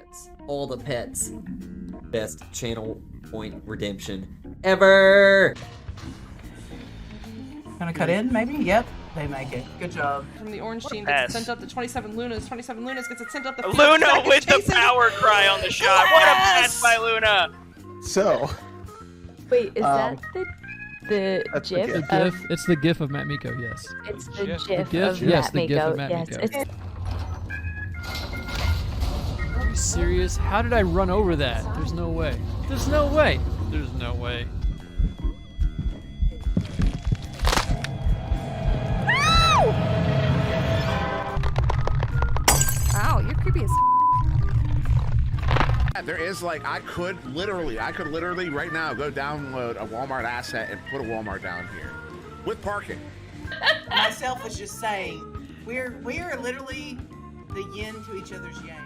pets. All the pets. Best channel point redemption ever. Gonna cut in, maybe? Yep, they make it. Good job. From the orange team gets sent up to 27 Lunas. 27 Lunas gets it sent up to Luna with the power cry on the shot. What a pass by Luna! So. Wait, is that the GIF? It's the GIF of Matt Miko, yes. It's the GIF, of Matt the GIF Miko. of Matt Yes, Miko. it's... Are you serious? How did I run over that? There's no way. There's no way. There's no way. Wow, you're creepy as There is like, I could literally right now go download a Walmart asset and put a Walmart down here with parking. Myself was just saying, we are literally the yin to each other's yang.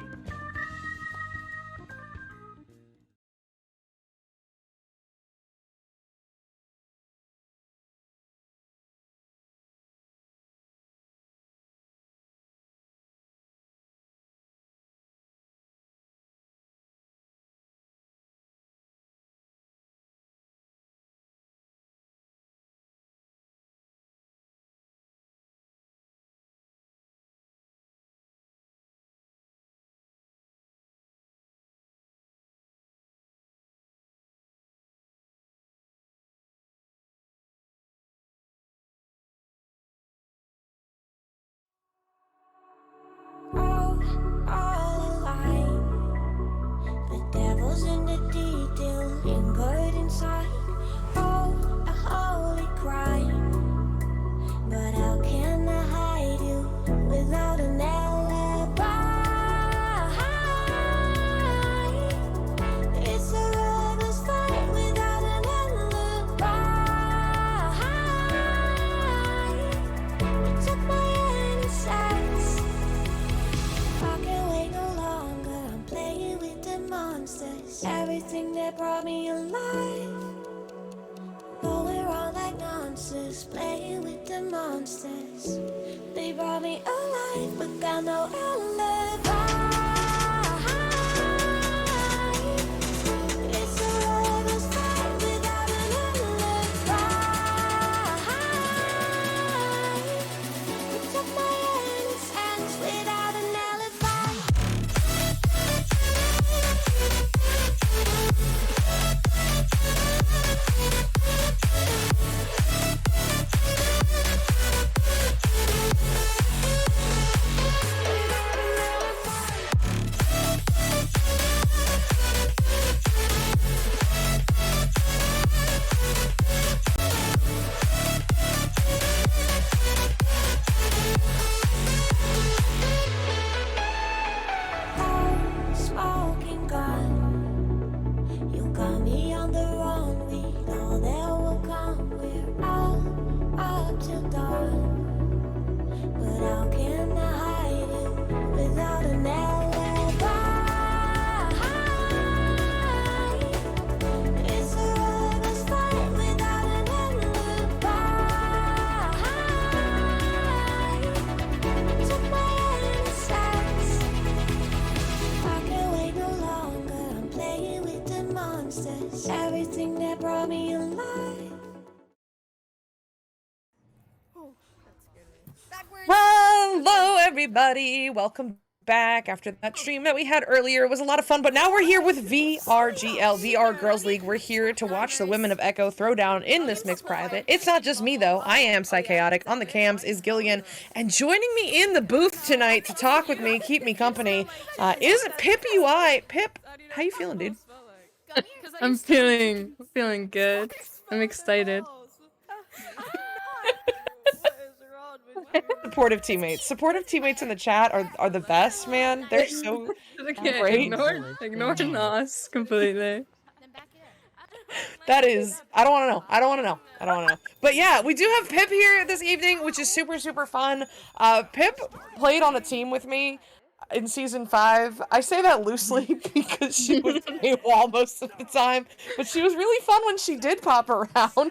Everything that brought me alive. Going wrong like nonsense, playing with the monsters. They brought me alive, but got no alibi. It's a lover's fight without an alibi. We took my innocence without an alibi. Smoking gun, you got me on the run. We know that will come. We're out up till dawn, but how can I hide you without an alibi? It's a lover's fight without an alibi. Took my innocence. I can't wait no longer. I'm playing with the monsters. Everything that brought me alive. Hello, everybody. Welcome back after that stream that we had earlier. It was a lot of fun, but now we're here with VRGL, VR Girls League. We're here to watch the women of Echo throw down in this mixed private. It's not just me, though. I am Psychaotic. On the cams is Gillian. And joining me in the booth tonight to talk with me, keep me company, is Pip UI. Pip, how you feeling, dude? I'm feeling good. I'm excited. Supportive teammates in the chat are the best, man. They're so great. Ignore Nos completely. That is, I don't want to know. But yeah, we do have Pip here this evening, which is super, super fun. Pip played on a team with me in season 5. I say that loosely because she was AWOL most of the time, but she was really fun when she did pop around.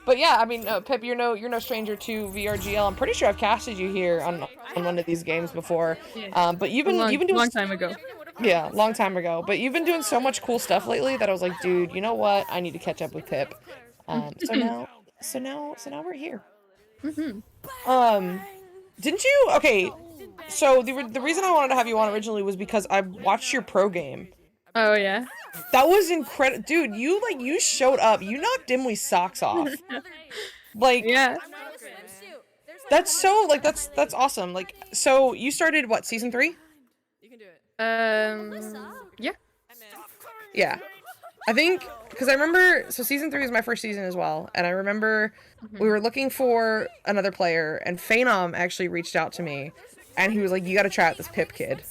But yeah, I mean, Pip, you're no stranger to VRGL. I'm pretty sure I've casted you here on one of these games before. But you've been doing long time ago. Yeah, long time ago. But you've been doing so much cool stuff lately that I was like, dude, you know what? I need to catch up with Pip. So now we're here. Didn't you? Okay, so the reason I wanted to have you on originally was because I watched your pro game. Oh yeah. That was incredible, dude. You showed up. You knocked Dimwey's socks off. Like, yeah. That's so that's awesome. Like, so you started what, season 3? Yeah. Yeah. I think because I remember, so season 3 was my first season as well, and I remember we were looking for another player, and Phenom actually reached out to me, and he was like, "You got to try out this Pip kid."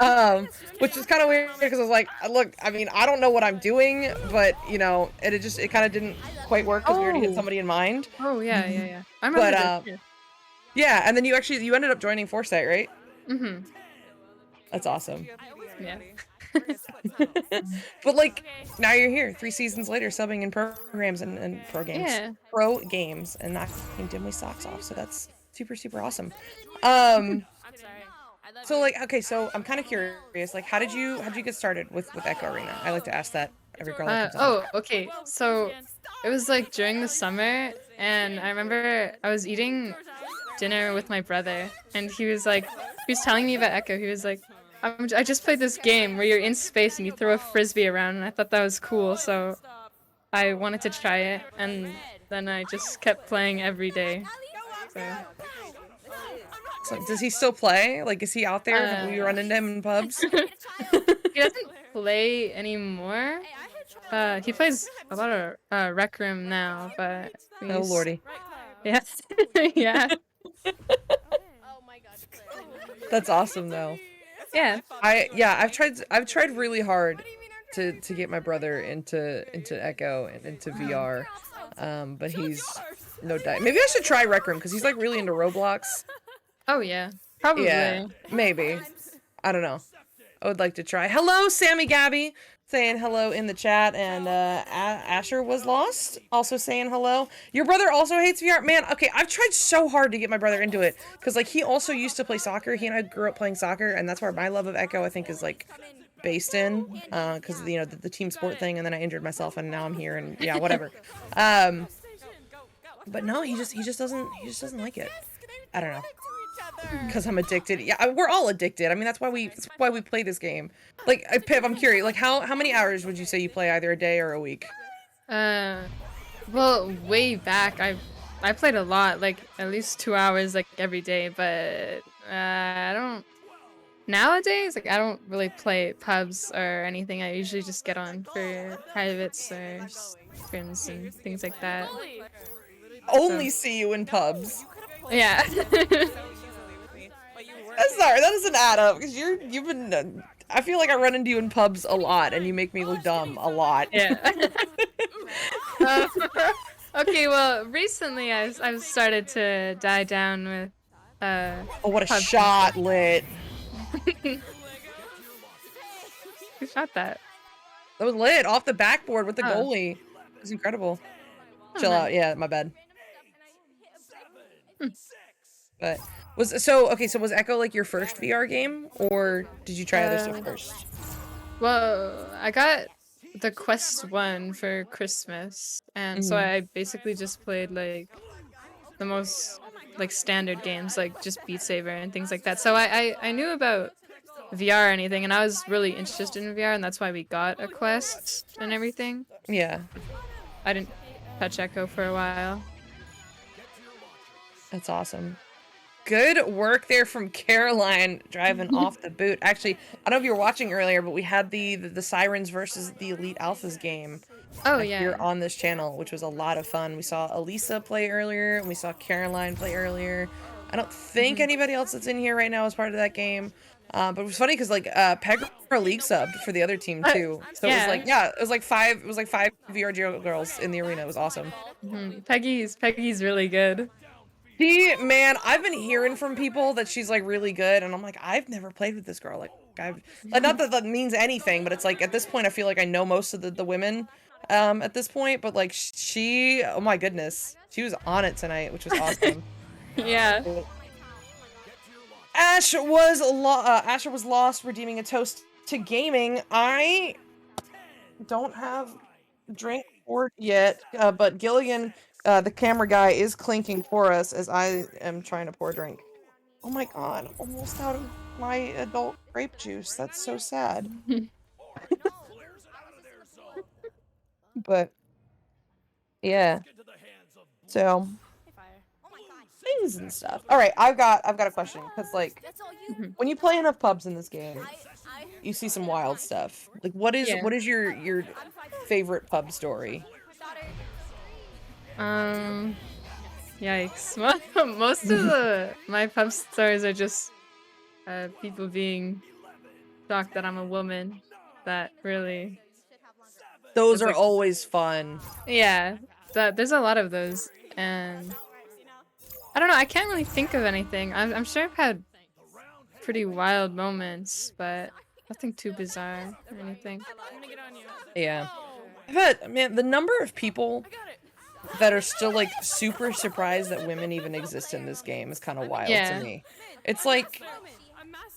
And, which is kind of weird because I was like, look, I mean, I don't know what I'm doing, but you know, it kind of didn't quite work because we already had somebody in mind. Oh yeah. I remember this. Yeah, and then you ended up joining Foresight, right? That's awesome. Yeah. But like, now you're here 3 seasons later, subbing in programs and pro games. Yeah. Pro games and knocking Dimwey's socks off. So that's super awesome. So like, okay, so I'm kind of curious, like, how'd you get started with Echo Arena? I like to ask that every girl that comes on. Oh, okay. So it was like during the summer, and I remember I was eating dinner with my brother, and he was telling me about Echo. He was like, I just played this game where you're in space and you throw a frisbee around, and I thought that was cool, so I wanted to try it, and then I just kept playing every day. So does he still play? Like, is he out there? Do you run into him in pubs? He doesn't play anymore. He plays a lot of Rec Room now, but Oh lordy. Yes. Yeah. That's awesome though. Yeah. I've tried really hard to get my brother into Echo and into VR. But he's no diet. Maybe I should try Rec Room because he's like really into Roblox. Oh yeah. Probably. Yeah, maybe. I don't know. I would like to try. Hello, Sammy Gabby, saying hello in the chat, and Asher was lost, also saying hello. Your brother also hates VR? Man, okay, I've tried so hard to get my brother into it, because like he also used to play soccer. He and I grew up playing soccer, and that's where my love of Echo, I think, is like based in, because you know the team sport thing, and then I injured myself, and now I'm here, and yeah, whatever. But no, he just doesn't like it. I don't know. Because I'm addicted. Yeah, we're all addicted. I mean, that's why we play this game. Like, Pip, I'm curious. Like, how many hours would you say you play either a day or a week? Well, way back, I played a lot, like at least 2 hours, like every day. But I don't nowadays. Like, I don't really play pubs or anything. I usually just get on for privates or scrims and things like that. Only see you in pubs. Yeah. Sorry, that doesn't add up because you've been. I feel like I run into you in pubs a lot, and you make me look dumb a lot. Yeah. Okay, well, recently I've started to die down with. Oh, what a shot, lit! Who shot that? That was lit off the backboard with the goalie. It was incredible. Chill out. Yeah, my bad. But was Echo like your first VR game, or did you try other stuff first? Well, I got the Quest 1 for Christmas, and so I basically just played like the most like standard games, like just Beat Saber and things like that. So I knew about VR or anything, and I was really interested in VR, and that's why we got a Quest and everything. Yeah. I didn't touch Echo for a while. That's awesome. Good work there from Caroline, driving off the boot. Actually, I don't know if you were watching earlier, but we had the Sirens versus the Elite Alphas game. Oh yeah. Here on this channel, which was a lot of fun. We saw Elisa play earlier, and we saw Caroline play earlier. I don't think anybody else that's in here right now is part of that game. But it was funny because like Peg league subbed for the other team too. So it was like it was like five VRGL girls in the arena. It was awesome. Peggy's really good. Man, I've been hearing from people that she's like really good, and I'm like, I've never played with this girl. Like, not that that means anything, but it's like at this point I feel like I know most of the women at this point, but like she, oh my goodness, she was on it tonight, which was awesome. Yeah. Asher was lost, redeeming a toast to gaming. I don't have drink poured yet, but Gilligan, the camera guy, is clinking for us as I am trying to pour a drink. Oh my god, almost out of my adult grape juice. That's so sad. But yeah. So things and stuff. All right, I've got a question because like when you play enough pubs in this game, you see some wild stuff. Like what is your favorite pub story? Yikes. Most of my pub stories are just people being shocked that I'm a woman. That really. Those are always fun. Yeah, there's a lot of those, and I don't know. I can't really think of anything. I'm sure I've had pretty wild moments, but nothing too bizarre or anything. Yeah, I've had, man, the number of people that are still like super surprised that women even exist in this game is kind of wild to me. It's like,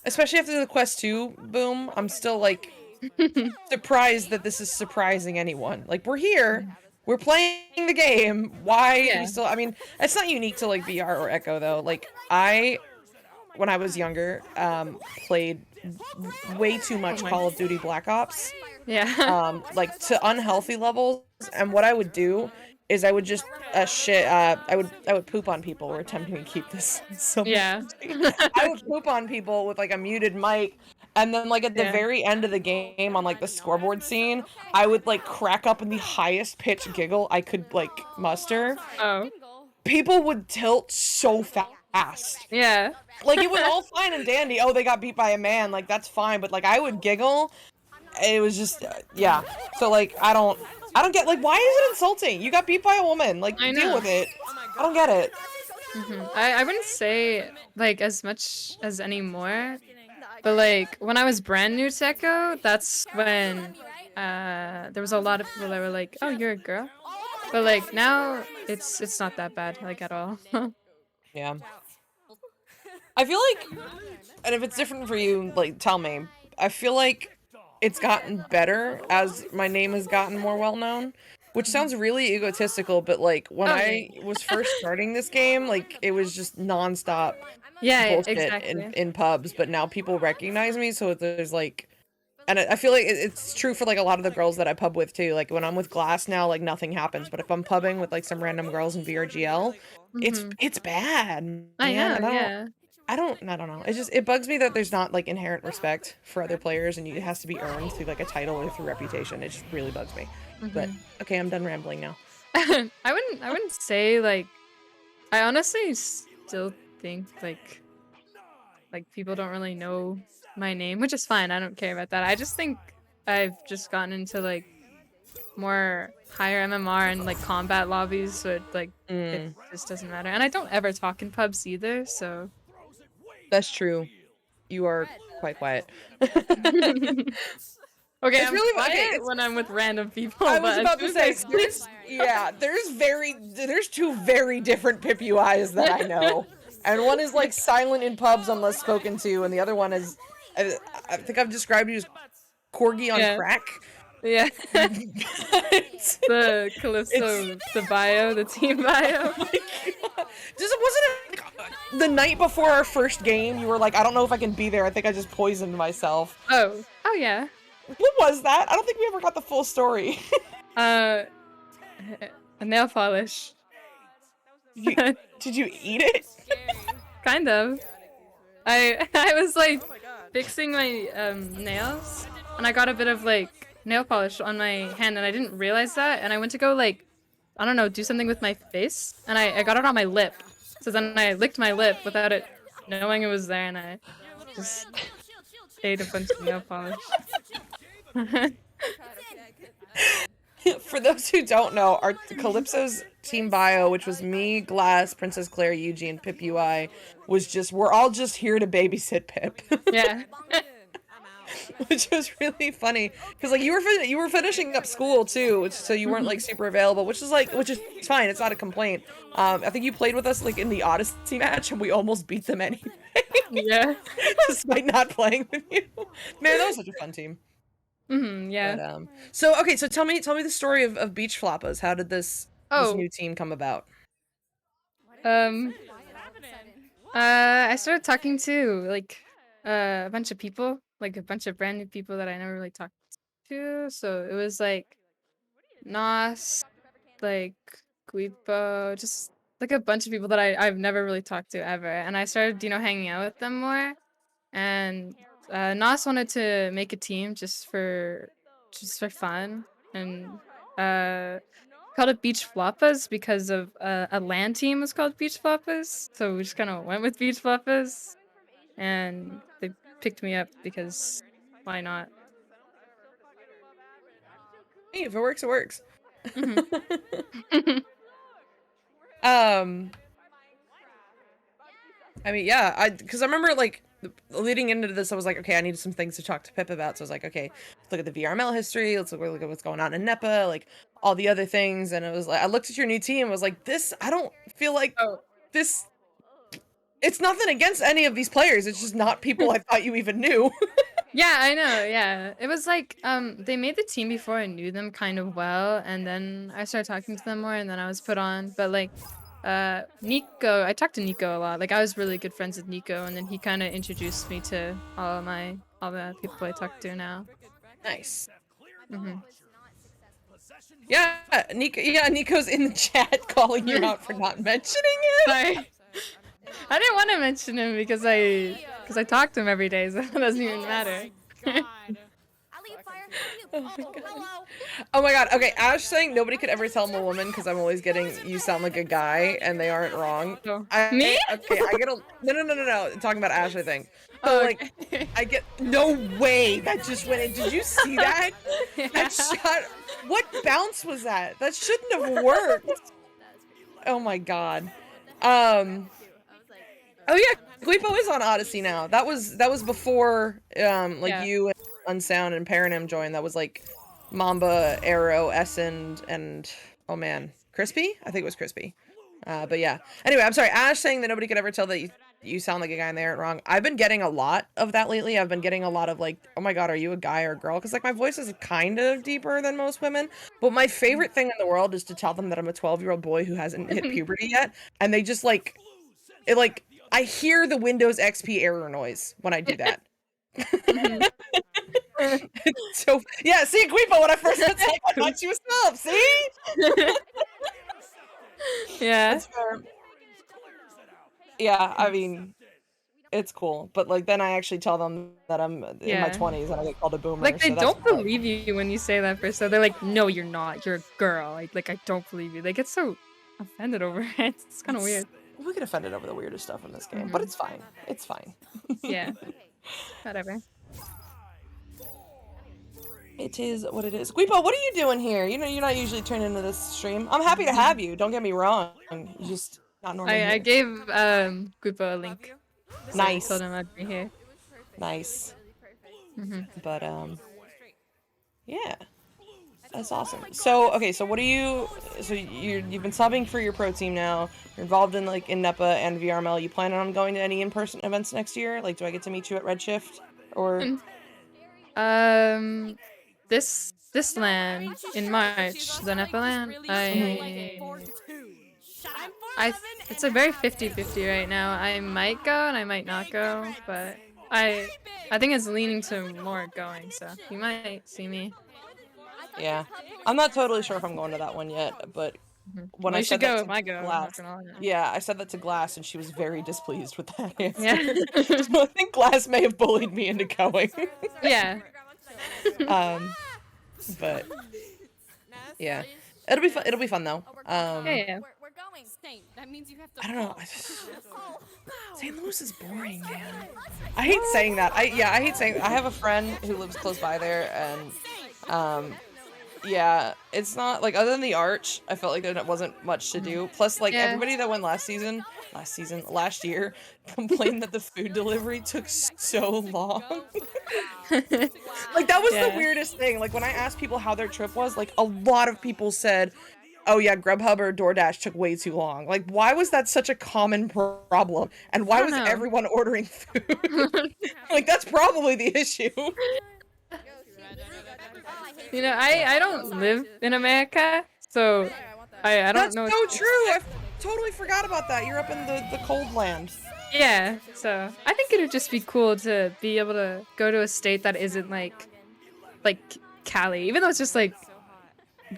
especially after the Quest 2 boom, I'm still like surprised that this is surprising anyone. Like, we're here, we're playing the game, why do we still, I mean, it's not unique to like VR or Echo though. Like, when I was younger, played way too much Call of Duty Black Ops. Yeah. Like to unhealthy levels, and what I would do is I would just I would poop on people. We're attempting to keep this so yeah. I would poop on people with like a muted mic, and then like at the very end of the game on like the scoreboard scene, I would like crack up in the highest pitch giggle I could like muster. Oh. People would tilt so fast. Yeah. Like it was all fine and dandy. Oh, they got beat by a man. Like that's fine, but like I would giggle. It was just yeah. So like I don't get, like, why is it insulting? You got beat by a woman. Like, deal with it. I don't get it. I wouldn't say, like, as much as anymore. But, like, when I was brand new to Echo, that's when there was a lot of people that were like, oh, you're a girl? But, like, now it's not that bad, like, at all. Yeah. I feel like, and if it's different for you, like, tell me. I feel like it's gotten better as my name has gotten more well-known, which sounds really egotistical, but like when I was first starting this game, like it was just non-stop bullshit in pubs, but now people recognize me, so there's like, and I feel like it's true for like a lot of the girls that I pub with too. Like when I'm with Glass now, like nothing happens, but if I'm pubbing with like some random girls in VRGL, it's bad, man. I don't know. It bugs me that there's not like inherent respect for other players, and it has to be earned through like a title or through reputation. It just really bugs me. But okay, I'm done rambling now. I wouldn't say like, I honestly still think like people don't really know my name, which is fine. I don't care about that. I just think I've just gotten into like more higher MMR and like combat lobbies, so it like it just doesn't matter. And I don't ever talk in pubs either, so. That's true. You are quite quiet. Okay, I'm really quiet when I'm with random people. I was about to say, there's two very different Pip UIs that I know, and one is like silent in pubs unless spoken to, and the other one is, I think I've described you as corgi on crack. Yeah. The Calypso, the bio, the team bio. Oh my God. Wasn't it like, the night before our first game, you were like, I don't know if I can be there. I think I just poisoned myself. Oh yeah. What was that? I don't think we ever got the full story. A nail polish. Did you eat it? Kind of. I was like fixing my nails, and I got a bit of like nail polish on my hand, and I didn't realize that, and I went to go like, I don't know, do something with my face, and I got it on my lip. So then I licked my lip without it knowing it was there, and I just ate a bunch of nail polish. For those who don't know, our Calypso's team bio, which was me, Glass, Princess Claire, Eugene, Pip UI, was just, we're all just here to babysit Pip. Yeah. which was really funny because like you were finishing up school too, so you weren't like super available, which is fine. It's not a complaint. I think you played with us like in the Odyssey match, and we almost beat them anyway. Yeah. Despite not playing with you. Man, that was such a fun team. Yeah. But, so tell me the story of Beach Floppas. How did this new team come about? I started talking to like a bunch of people, like a bunch of brand new people that I never really talked to. So it was like Nos, like Guipo, just like a bunch of people that I've never really talked to ever. And I started, hanging out with them more. And Nos wanted to make a team just for fun, and called it Beach Floppas because of a LAN team was called Beach Floppas. So we just kind of went with Beach Floppas, and they picked me up because why not? Hey, if it works, it works. I mean, yeah, because I remember like leading into this, I was like, okay, I needed some things to talk to Pip about. So I was like, okay, let's look at the VRML history. Let's look at what's going on in NEPA, like all the other things. And it was like, I looked at your new team. I was like, I don't feel like this. It's nothing against any of these players. It's just not people I thought you even knew. Yeah, I know. Yeah, it was like they made the team before I knew them kind of well, and then I started talking to them more, and then I was put on. But like Nico, I talked to Nico a lot. Like I was really good friends with Nico, and then he kind of introduced me to all the people I talk to now. Nice. Yeah, Nico. Yeah, Nico's in the chat calling you out for not mentioning it. Sorry. I didn't want to mention him because I talk to him every day, so it doesn't even matter. Oh my god. Okay, Ash saying nobody could ever tell I'm a woman because I'm always getting you sound like a guy, and they aren't wrong. Me? Okay, I get a no. Talking about Ash, I think. So like, I get no way that just went in. Did you see that? That shot. What bounce was that? That shouldn't have worked. Oh my god. Oh yeah, Guipo is on Odyssey now. That was before you and Unsound and Paranim joined. That was like Mamba, Arrow, Essend, and oh man, Crispy? I think it was Crispy. But yeah. Anyway, I'm sorry. Ash saying that nobody could ever tell that you sound like a guy and they aren't wrong. I've been getting a lot of that lately. I've been getting a lot of like, oh my god, are you a guy or a girl? Because like my voice is kind of deeper than most women. But my favorite thing in the world is to tell them that I'm a 12-year-old boy who hasn't hit puberty yet, and they just like, it like. I hear the Windows XP error noise when I do that. So yeah, see Guipo when I first met you, I thought she was up. See? Yeah. Yeah, I mean, it's cool, but like then I actually tell them that I'm in my 20s and I get called a boomer. Like they so don't believe you when you say that first. So they're like, "No, you're not. You're a girl." Like I don't believe you. They get so offended over it. It's kind of weird. We get offended over the weirdest stuff in this game, but it's fine. It's fine. Yeah. Whatever. It is what it is. Guipo, what are you doing here? You know, you're not usually turned into this stream. I'm happy to have you. Don't get me wrong. You just not normal. I gave Guipo a link. So Nice. I told him I'd be here. Nice. But yeah. That's awesome. So, okay, so what do you... So you've been subbing for your pro team now. You're involved in, like, in NEPA and VRML. You planning on going to any in-person events next year? Like, do I get to meet you at Redshift? Or... This LAN in March, the NEPA LAN, it's a very 50-50 right now. I might go and I might not go, but I think it's leaning to more going, so you might see me. Yeah, I'm not totally sure if I'm going to that one yet, but when I said that to Glass, yeah, I said that to Glass, and she was very displeased with that answer. Yeah. So I think Glass may have bullied me into going. Yeah. But yeah, it'll be fun. It'll be fun though. Yeah. I don't know. St. Louis is boring, man. I hate saying that. I hate saying. I have a friend who lives close by there, and Yeah, it's not like other than the arch, I felt like there wasn't much to do. Plus, like Yeah. everybody that went last year complained that the food delivery took so long. Like that was the Yeah. weirdest thing. Like when I asked people how their trip was, like a lot of people said, "Oh yeah, Grubhub or DoorDash took way too long." Like why was that such a common problem? And why don't was know. everyone ordering food? Like that's probably the issue. You know, I don't live in America, so I don't That's know. so true. I totally forgot about that. You're up in the cold land. Yeah, so I think it would just be cool to be able to go to a state that isn't like Cali, even though it's just like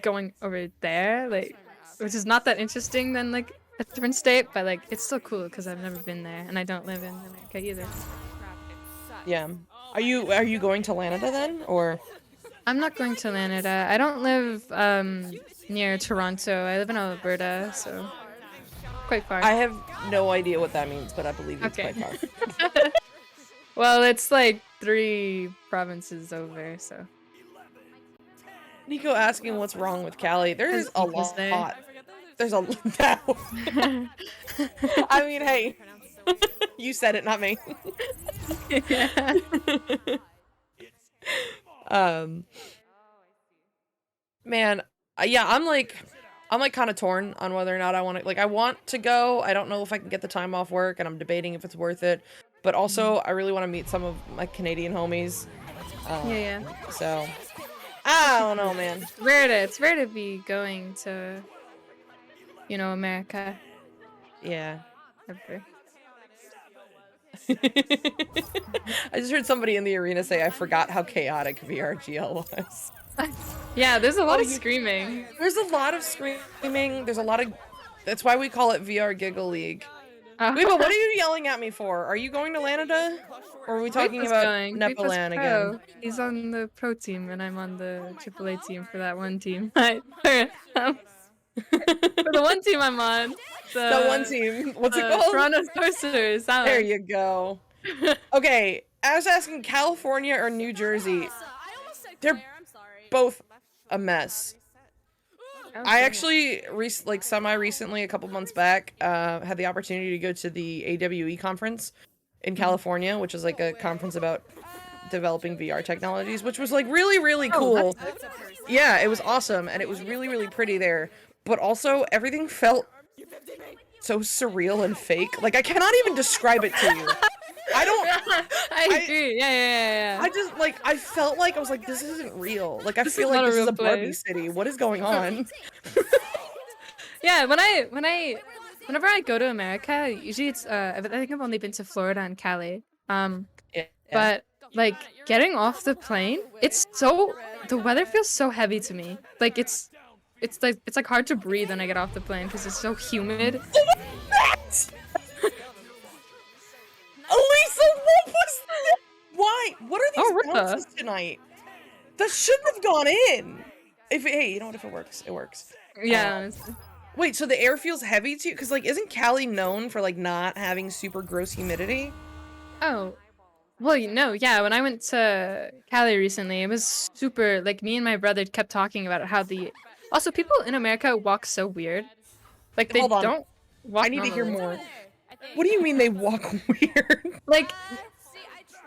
going over there, like, which is not that interesting than like a different state, but like it's still cool because I've never been there and I don't live in America either. Yeah. Are you going to Canada then, or? I'm not going to Canada. I don't live near Toronto. I live in Alberta, so quite far. I have no idea what that means, but I believe it's Okay. quite far. Well, it's like 3 provinces over, so. Nico asking what's wrong with Cali. There's a Nico's there. lot. There's a lot. I mean, hey, you said it, not me. Yeah. Man, yeah, I'm like kind of torn on whether or not I want to. Like, I want to go. I don't know if I can get the time off work, and I'm debating if it's worth it. But also, I really want to meet some of my Canadian homies. Yeah. So, I don't know, man. It's rare to be going to, you know, America. Yeah. Ever. I just heard somebody in the arena say, I forgot how chaotic VRGL was. Yeah, there's a lot of screaming. There's a lot of screaming. There's a lot of... That's why we call it VRGL League. Wait, but what are you yelling at me for? Are you going to Canada? Or are we talking Vipa's about going. Vipa's Nepalan pro. again? He's on the pro team, and I'm on the AAA team for that one team. For the one team I'm on. The one team. What's it called? Toronto Sorcerers. There you go. Okay, I was asking California or New Jersey. They're both a mess. I actually, semi-recently, a couple months back, had the opportunity to go to the AWE conference in California, which is like a conference about developing VR technologies, which was like really, really cool. Yeah, it was awesome, and it was really, really pretty there. But also, everything felt so surreal and fake. Like, I cannot even describe it to you. I agree. Yeah. I just, like, I felt like, I was like, this isn't real. Like, I This feel is like not a this is real a Barbie place. city. What is going on? Yeah, whenever I go to America, usually it's I think I've only been to Florida and Cali. But like getting off the plane, the weather feels so heavy to me. Like it's like hard to breathe when I get off the plane because it's so humid. Elisa, what was that? Why? What are Oh, what these the? bounces tonight? That shouldn't have gone in. Hey, you know what? If it works, it works. Yeah. Honestly. Wait, so the air feels heavy to you? Because, like, isn't Cali known for, like, not having super gross humidity? Oh. Well, yeah, when I went to Cali recently, it was super, like, me and my brother kept talking about how also, people in America walk so weird. Like, they Hold on. don't walk I need to hear normally. more. What do you mean they walk weird? Like,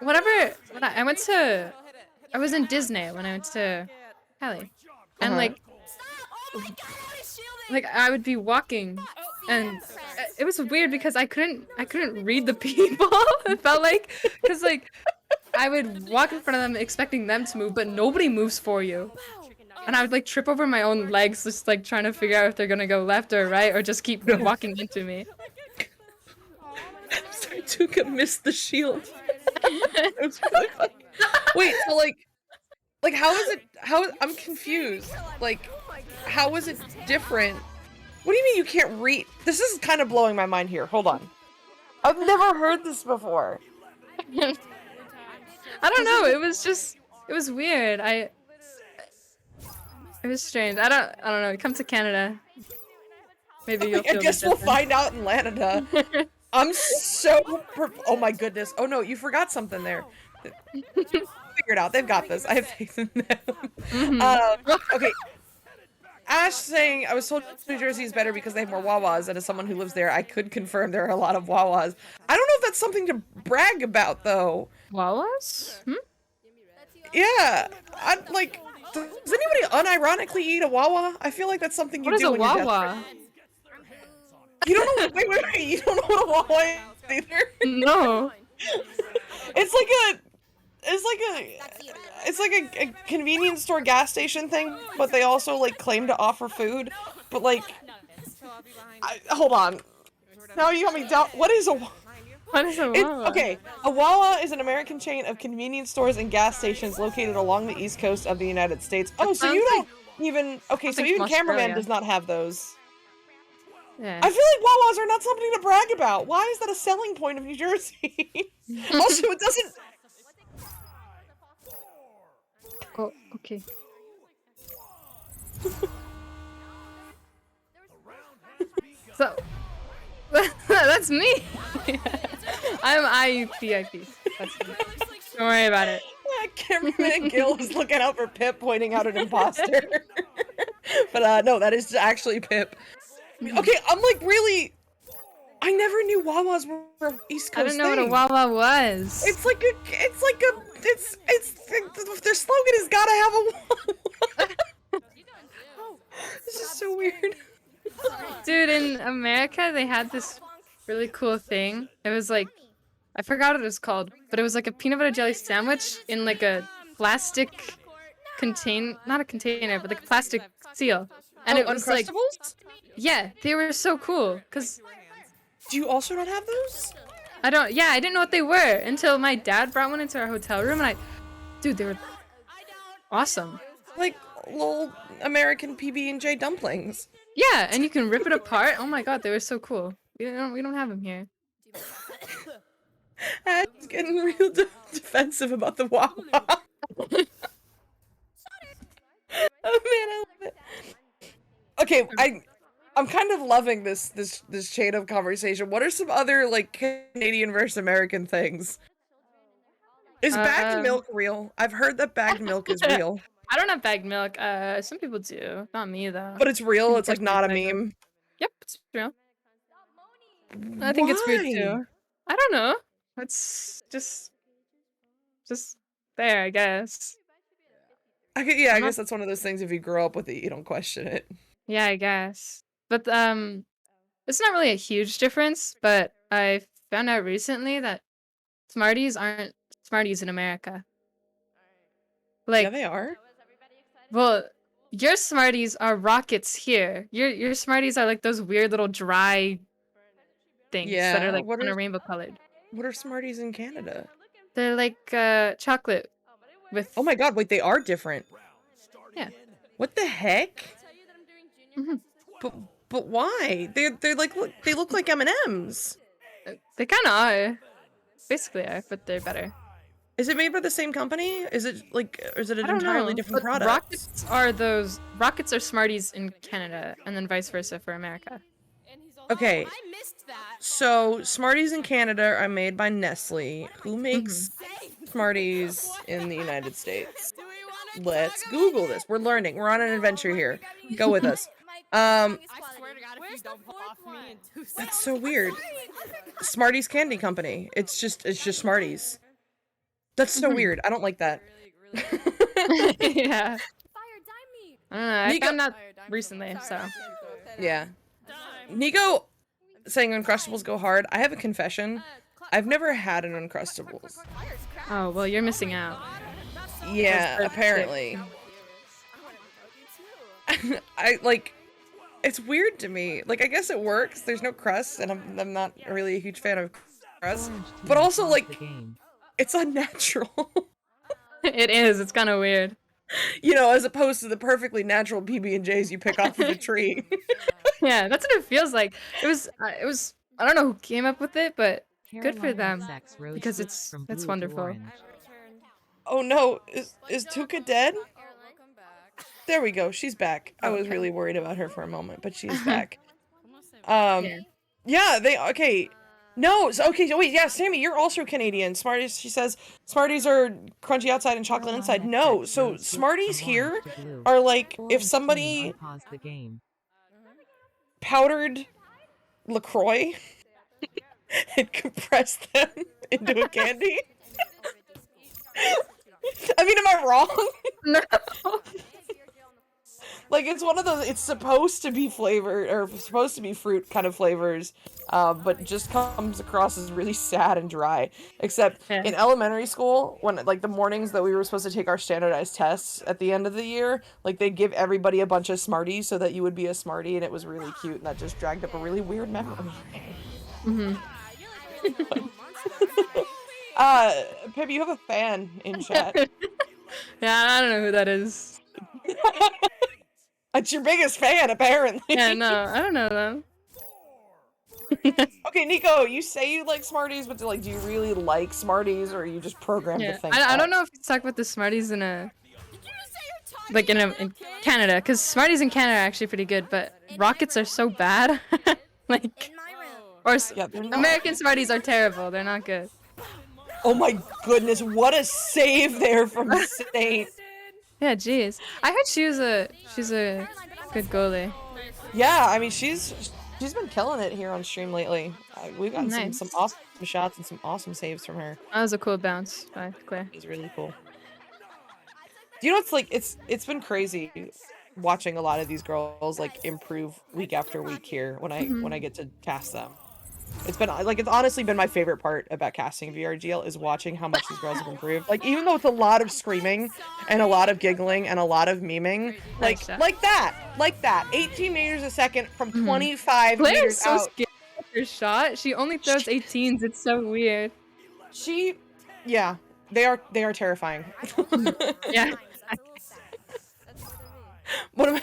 when I was in Disney when I went to Cali. And, like, I would be walking, and it was weird because I couldn't read the people. It felt like, because like I would walk in front of them expecting them to move, but nobody moves for you, and I would like trip over my own legs, just like trying to figure out if they're gonna go left or right or just keep walking into me. Sorry, Tuka missed the shield. It was really funny. Wait, so like how is it? I'm confused. Like, how is it different? What do you mean you can't read? This is kind of blowing my mind here. Hold on. I've never heard this before. I don't know. It was weird. It was strange. I don't know. Come to Canada. Maybe you'll feel I guess we'll find out in Canada. I'm so... Oh my goodness. Oh no, you forgot something there. Figure it out. They've got this. I have faith in them. Okay. Ash saying, I was told New Jersey is better because they have more Wawas, and as someone who lives there, I could confirm there are a lot of Wawas. I don't know if that's something to brag about, though. Wawas? Yeah. Does anybody unironically eat a Wawa? I feel like that's something you do when you're Wawa? You don't know. Wait. You don't know what a Wawa is either. No. It's like a convenience store gas station thing, but they also like claim to offer food. But like, hold on. Now you got me down. What is a Wawa? What is a Wawa? Okay, a Wawa is an American chain of convenience stores and gas stations located along the east coast of the United States. Oh, so you don't even. Okay, so even Cameraman does not have those. Yeah. I feel like Wawas are not something to brag about. Why is that a selling point of New Jersey? Also, it doesn't. Oh, okay. So, that's me. I'm IUPIP. That's me. Don't worry about it. Cameraman Gil is looking out for Pip, pointing out an imposter. But no, that is actually Pip. Okay, I'm like really. I never knew Wawas were East Coast. I didn't know what a Wawa was. It's their slogan is gotta have a Wawa. This is so weird. Dude, in America, they had this really cool thing. It was like, I forgot what it was called, but it was like a peanut butter jelly sandwich in like a plastic not a container, but like a plastic seal. And it was like, yeah, they were so cool. Cause do you also not have those? I didn't know what they were until my dad brought one into our hotel room, and dude, they were awesome. Like little American PB&J dumplings. Yeah, and you can rip it apart. Oh my god, they were so cool. We don't have them here. It's getting real defensive about the Wawa. Oh man, I love it. Okay, I'm kind of loving this chain of conversation. What are some other like Canadian versus American things? Is bagged milk real? I've heard that bagged milk is real. I don't have bagged milk. Some people do. Not me though. But it's real. It's like not a meme. Yep, it's real. I think it's weird too. I don't know. It's just there, I guess. I guess that's one of those things. If you grow up with it, you don't question it. Yeah, I guess. But it's not really a huge difference. But I found out recently that Smarties aren't Smarties in America. Like, yeah, they are. Well, your Smarties are rockets here. Your Smarties are like those weird little dry things that are like kind of rainbow colored. What are Smarties in Canada? They're like chocolate with. Oh my god! Wait, they are different. Yeah. What the heck? Mm-hmm. But why? They're like they look like M&Ms. They kind of are. Basically are, but they're better. Is it made by the same company? Is it an entirely different product? Rockets are Smarties in Canada, and then vice versa for America. Okay. So Smarties in Canada are made by Nestle. Who makes Smarties in the United States? Let's Google this. We're learning. We're on an adventure here. Go with us. That's so weird. Smarties Candy Company. It's just Smarties. That's so weird. I don't like that. Yeah. I don't know. I found that recently, so. Yeah. Nico saying Uncrustables go hard. I have a confession. I've never had an Uncrustables. Oh, well, you're missing out. Yeah, apparently. It's weird to me. Like, I guess it works. There's no crust, and I'm not really a huge fan of crust. But also, like, it's unnatural. It is. It's kind of weird. You know, as opposed to the perfectly natural PB&Js you pick off of a tree. Yeah, that's what it feels like. It was. I don't know who came up with it, but good for them because it's wonderful. Oh no, is Tuca dead? There we go. She's back. I was really worried about her for a moment, but she's back. Yeah, okay. No, so, okay, so wait, yeah, Sammy, you're also Canadian. Smarties, she says, Smarties are crunchy outside and chocolate inside. No, so Smarties here are like if somebody powdered LaCroix and compressed them into a candy. I mean, am I wrong? No. Like, it's one of those, it's supposed to be flavored, or supposed to be fruit kind of flavors, but just comes across as really sad and dry. Except in elementary school, when, like, the mornings that we were supposed to take our standardized tests at the end of the year, like, they'd give everybody a bunch of Smarties so that you would be a Smartie, and it was really cute, and that just dragged up a really weird memory. Pip, you have a fan in chat. Yeah, I don't know who that is. It's your biggest fan, apparently. Yeah, no, I don't know them. Okay, Nico, you say you like Smarties, but do you really like Smarties, or are you just programmed to think I don't know if you talk about the Smarties in Canada, because Smarties in Canada are actually pretty good, but Rockets are so bad. Like, American Smarties are terrible. They're not good. Oh my goodness, what a save there from Saint. Yeah, jeez. I heard she's a good goalie. Yeah, I mean she's been killing it here on stream lately. We've gotten some awesome shots and some awesome saves from her. That was a cool bounce by Claire. It was really cool. Do you know it's like it's been crazy watching a lot of these girls like improve week after week here when I get to cast them. It's been like, it's honestly been my favorite part about casting VRGL is watching how much these girls have improved. Like, even though it's a lot of screaming and a lot of giggling and a lot of memeing, like that 18 meters a second from 25 Claire meters is so out. scared of her shot. She only throws 18s. It's so weird. Yeah, they are terrifying. Yeah. When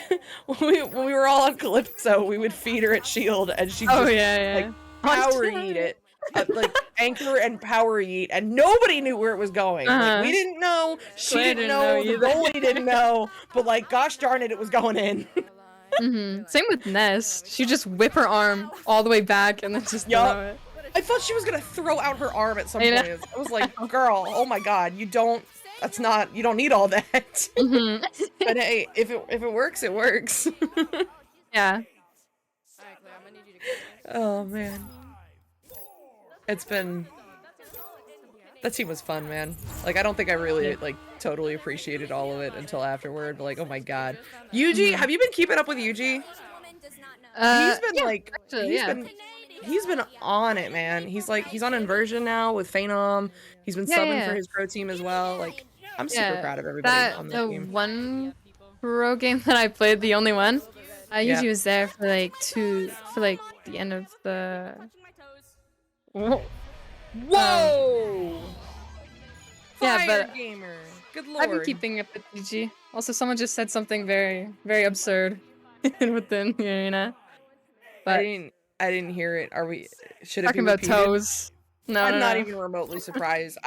we were all on Calypso, we would feed her at Shield, and she just like power eat it, like anchor and power eat, and nobody knew where it was going. Like, we didn't know, she didn't know, the goalie didn't know, but like, gosh darn it, it was going in. Same with Ness. She just whip her arm all the way back and then just throw it. I thought she was gonna throw out her arm at some point. I was like, girl, oh my god, you don't need all that. But hey, if it works, it works. Yeah. Oh man. That team was fun, man. Like, I don't think I really like totally appreciated all of it until afterward, but like, oh my god. Yuji, have you been keeping up with Yuji? He's been on it, man. He's on Inversion now with Phenom. He's been subbing for his pro team as well. Like, I'm super proud of everybody on the team. The one pro game that I played, the only one, I usually was there for like the end of the. Whoa! Yeah, but gamer. Good lord. I've been keeping up with GG. Also, someone just said something very, very absurd within the arena. But I didn't hear it. Should it talking be about repeated? toes? No, I'm not even remotely surprised.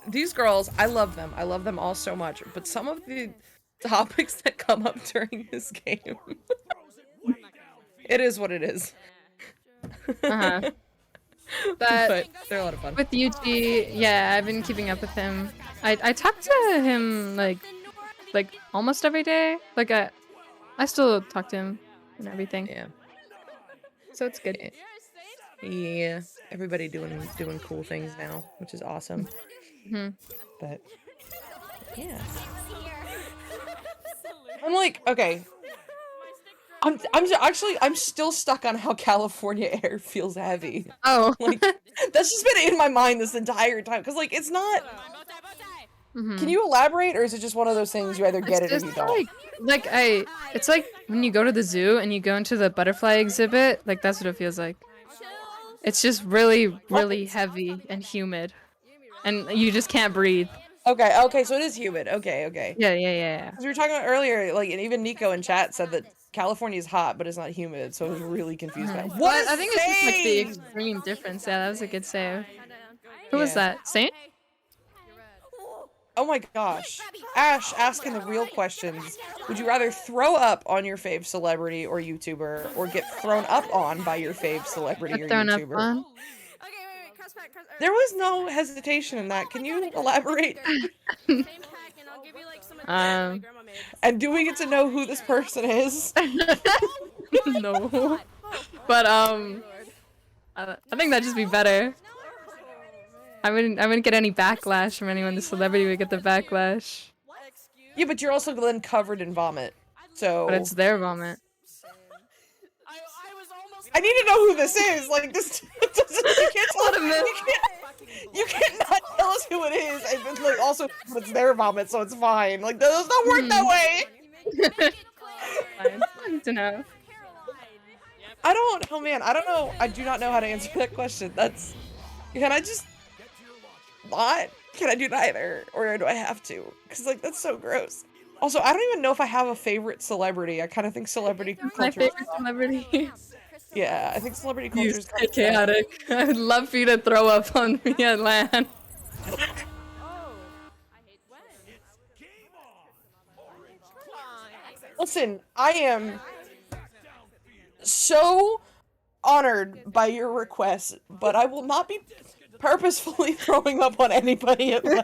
These girls, I love them. I love them all so much. But some of the topics that come up during this game, it is what it is. But they're a lot of fun. With Yuji, yeah, I've been keeping up with him. I talk to him like almost every day. Like I still talk to him and everything. Yeah. So it's good. Yeah. Everybody doing cool things now, which is awesome. But yeah. I'm like, okay. I'm still stuck on how California air feels heavy. Oh. Like, that's just been in my mind this entire time. Cause like, it's not, can you elaborate, or is it just one of those things you either get it or you don't? It's like when you go to the zoo and you go into the butterfly exhibit, like that's what it feels like. It's just really, really heavy and humid. And you just can't breathe. Okay, so it is humid. Okay. Yeah. Because we were talking about earlier, like, and even Nico in chat said that California is hot, but it's not humid, so I was really confused by it. What? I think it's just like the extreme difference. Yeah, that was a good save. Who was that? Saint? Oh my gosh. Ash asking the real questions. Would you rather throw up on your fave celebrity or YouTuber, or get thrown up on by your fave celebrity or Thrown up YouTuber? on. There was no hesitation in that. Can you elaborate? And do we get to know who this person is? No. But I think that'd just be better. I wouldn't get any backlash from anyone. The celebrity would get the backlash. Yeah, but you're also then covered in vomit. So But it's their vomit. I need to know who this is. Like this, you can't tell you can't not tell us who it is, and then, like also it's their vomit, so it's fine. Like that does not work that way. I need to know. I don't. Oh man, I don't know. I do not know how to answer that question. That's. Can I just not? Can I do neither, or do I have to? Because like that's so gross. Also, I don't even know if I have a favorite celebrity. I kind of think celebrity culture. My favorite celebrity. Yeah, I think celebrity culture is kind of chaotic. I would love for you to throw up on me at LAN. Listen, I am so honored by your request, but I will not be purposefully throwing up on anybody at LAN.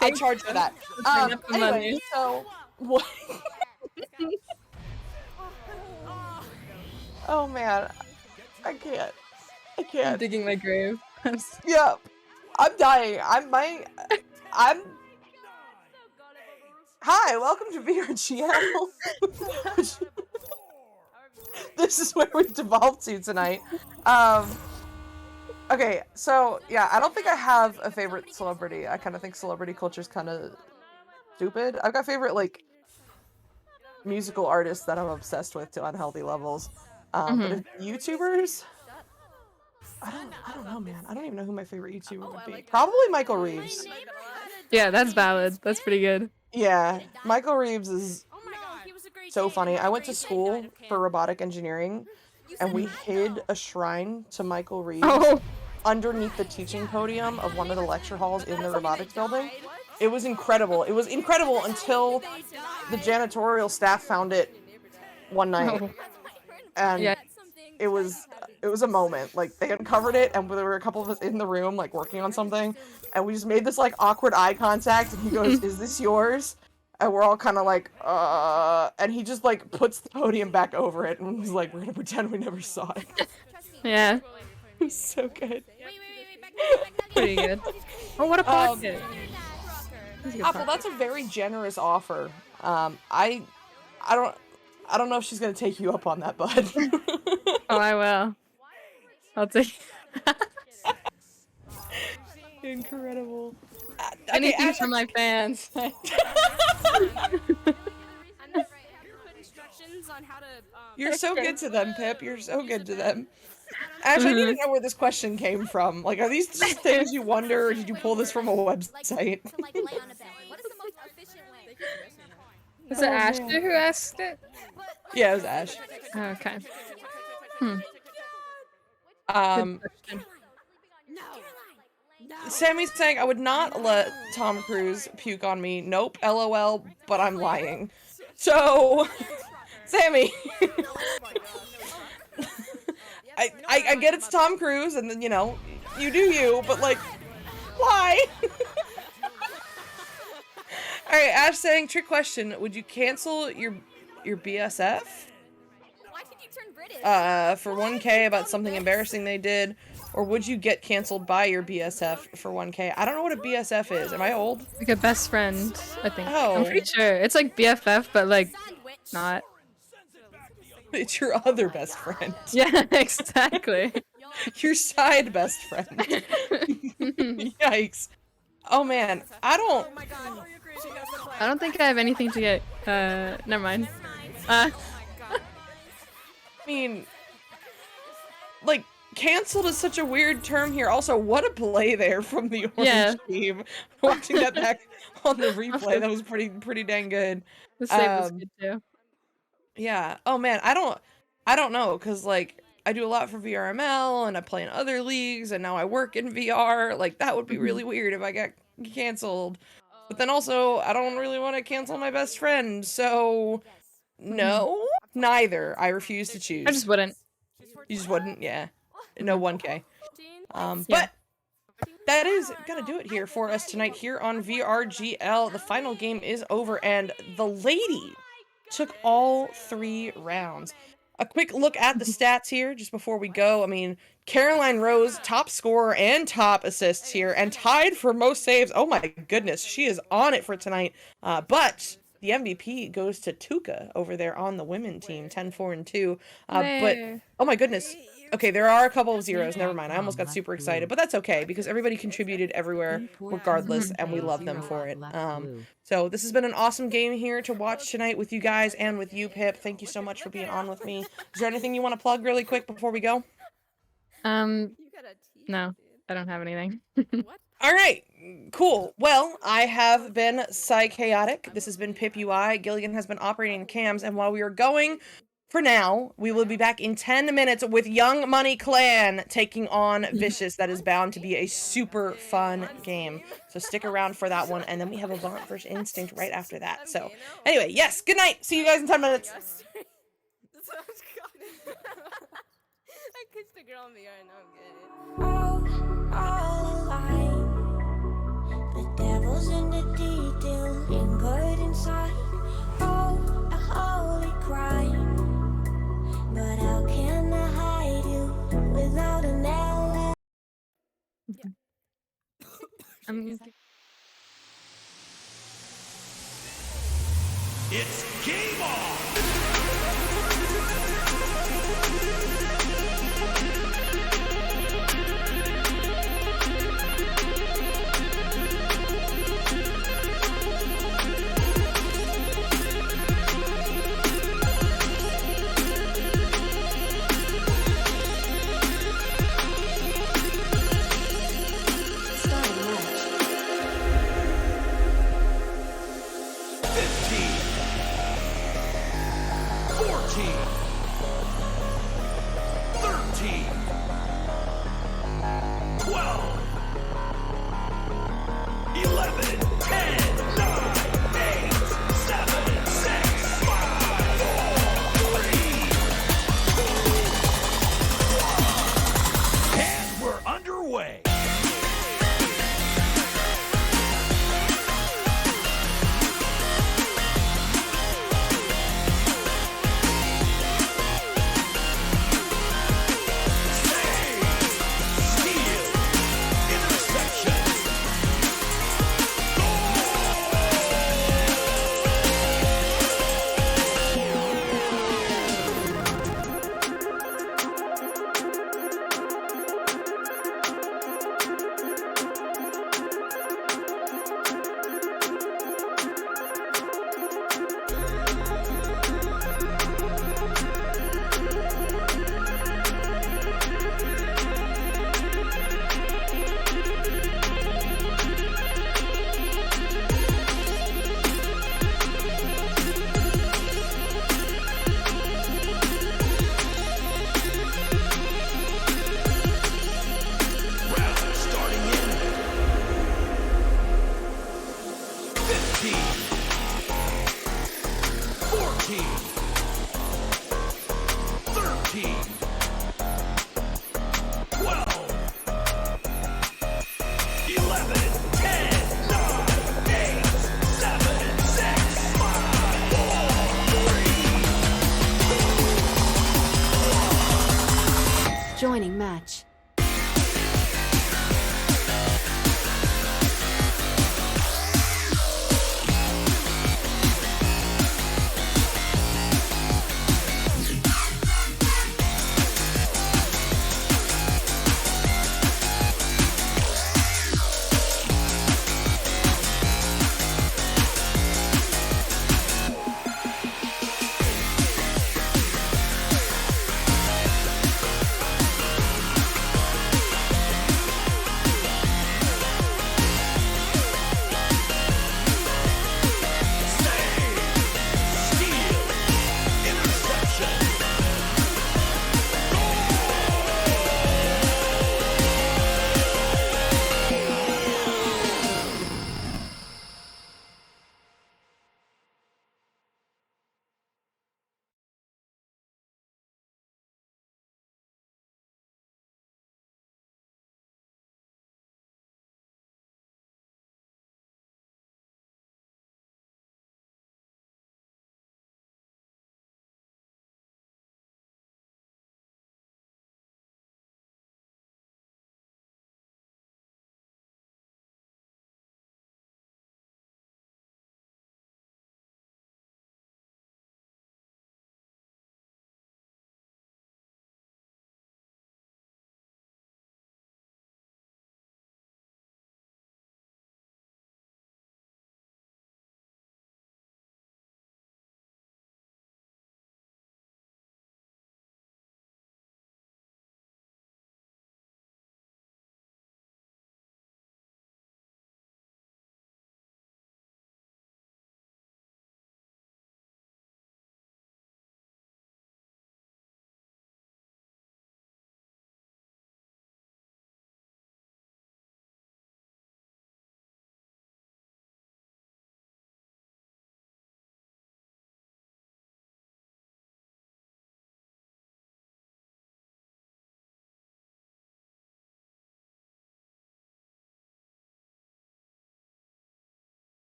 I charge for that. Anyway, so what? Oh man, I can't. I'm digging my grave. Yeah, I'm dying. Hi, welcome to VRGL. This is where we've devolved to tonight. Okay, so yeah, I don't think I have a favorite celebrity. I kind of think celebrity culture is kind of stupid. I've got favorite like musical artists that I'm obsessed with to unhealthy levels. But if YouTubers, I don't know, man. I don't even know who my favorite YouTuber would be. Probably Michael Reeves. Yeah, that's valid. That's pretty good. Yeah, Michael Reeves is so funny. I went to school for robotic engineering, and we hid a shrine to Michael Reeves underneath the teaching podium of one of the lecture halls in the robotics building. It was incredible. It was incredible until the janitorial staff found it one night. And it was a moment. Like they uncovered it, and there were a couple of us in the room like working on something, and we just made this like awkward eye contact, and he goes, "Is this yours?" And we're all kind of like, and he just like puts the podium back over it and was like, "We're gonna pretend we never saw it." Yeah. It was so good. Pretty good. Oh, what a pocket. Apple, that's a very generous offer. I don't know if she's gonna take you up on that, bud. Oh, I will. I'll take. Incredible. Anything for my fans. You're so good to them, Pip. You're so good to them. Ash, I need to know where this question came from. Like, are these just things you wonder, or did you pull this from a website? Was it Ashley who asked it? Yeah, it was Ash. Okay. Sammy's saying, I would not let Tom Cruise puke on me. Nope, LOL, but I'm lying. So, Sammy. I get it's Tom Cruise, and then, you know, you do you, but, like, why? Alright, Ash saying, trick question, would you cancel your BSF? For 1K about something embarrassing they did, or would you get canceled by your BSF for 1K? I don't know what a BSF is. Am I old? Like a best friend, I think. Oh. I'm pretty sure. It's like BFF, but like, not. It's your other best friend. Yeah, exactly. Your side best friend. Yikes. Oh man, I don't think I have anything to get, never mind. I mean, like, canceled is such a weird term here. Also, what a play there from the Orange team. Watching that back on the replay, that was pretty dang good. The save was good too. Yeah. Oh man, I don't know, cause like I do a lot for VRML and I play in other leagues and now I work in VR. Like that would be really weird if I got canceled. But then also, I don't really want to cancel my best friend, so no, neither. I refuse to choose. I just wouldn't. You just wouldn't, yeah. No 1K. But that is gonna do it here for us tonight here on VRGL. The final game is over, and the lady took all 3 rounds. A quick look at the stats here just before we go. I mean, Caroline Rose, top scorer and top assists here, and tied for most saves. Oh my goodness, she is on it for tonight. But the MVP goes to Tuka over there on the women team, 10-4-2. But, oh my goodness. Okay, there are a couple of zeros. Never mind. I almost got super excited, but that's okay because everybody contributed everywhere regardless, and we love them for it. So this has been an awesome game here to watch tonight with you guys and with you, Pip. Thank you so much for being on with me. Is there anything you want to plug really quick before we go? No, I don't have anything. All right, cool. Well, I have been Psychaotic. This has been Pip UI. Gilligan has been operating cams, and while we are going, for now, we will be back in 10 minutes with Young Money Clan taking on Vicious. That is bound to be a super fun game. So stick around for that one, and then we have Avant vs. Instinct right after that. So anyway, yes, good night. See you guys in 10 minutes. I kissed a girl in the yard, now I'm good. All alive. The devil's in the detail, lingered inside. Oh, a holy crime. But how can I hide you without an L? It's game on! Joining match.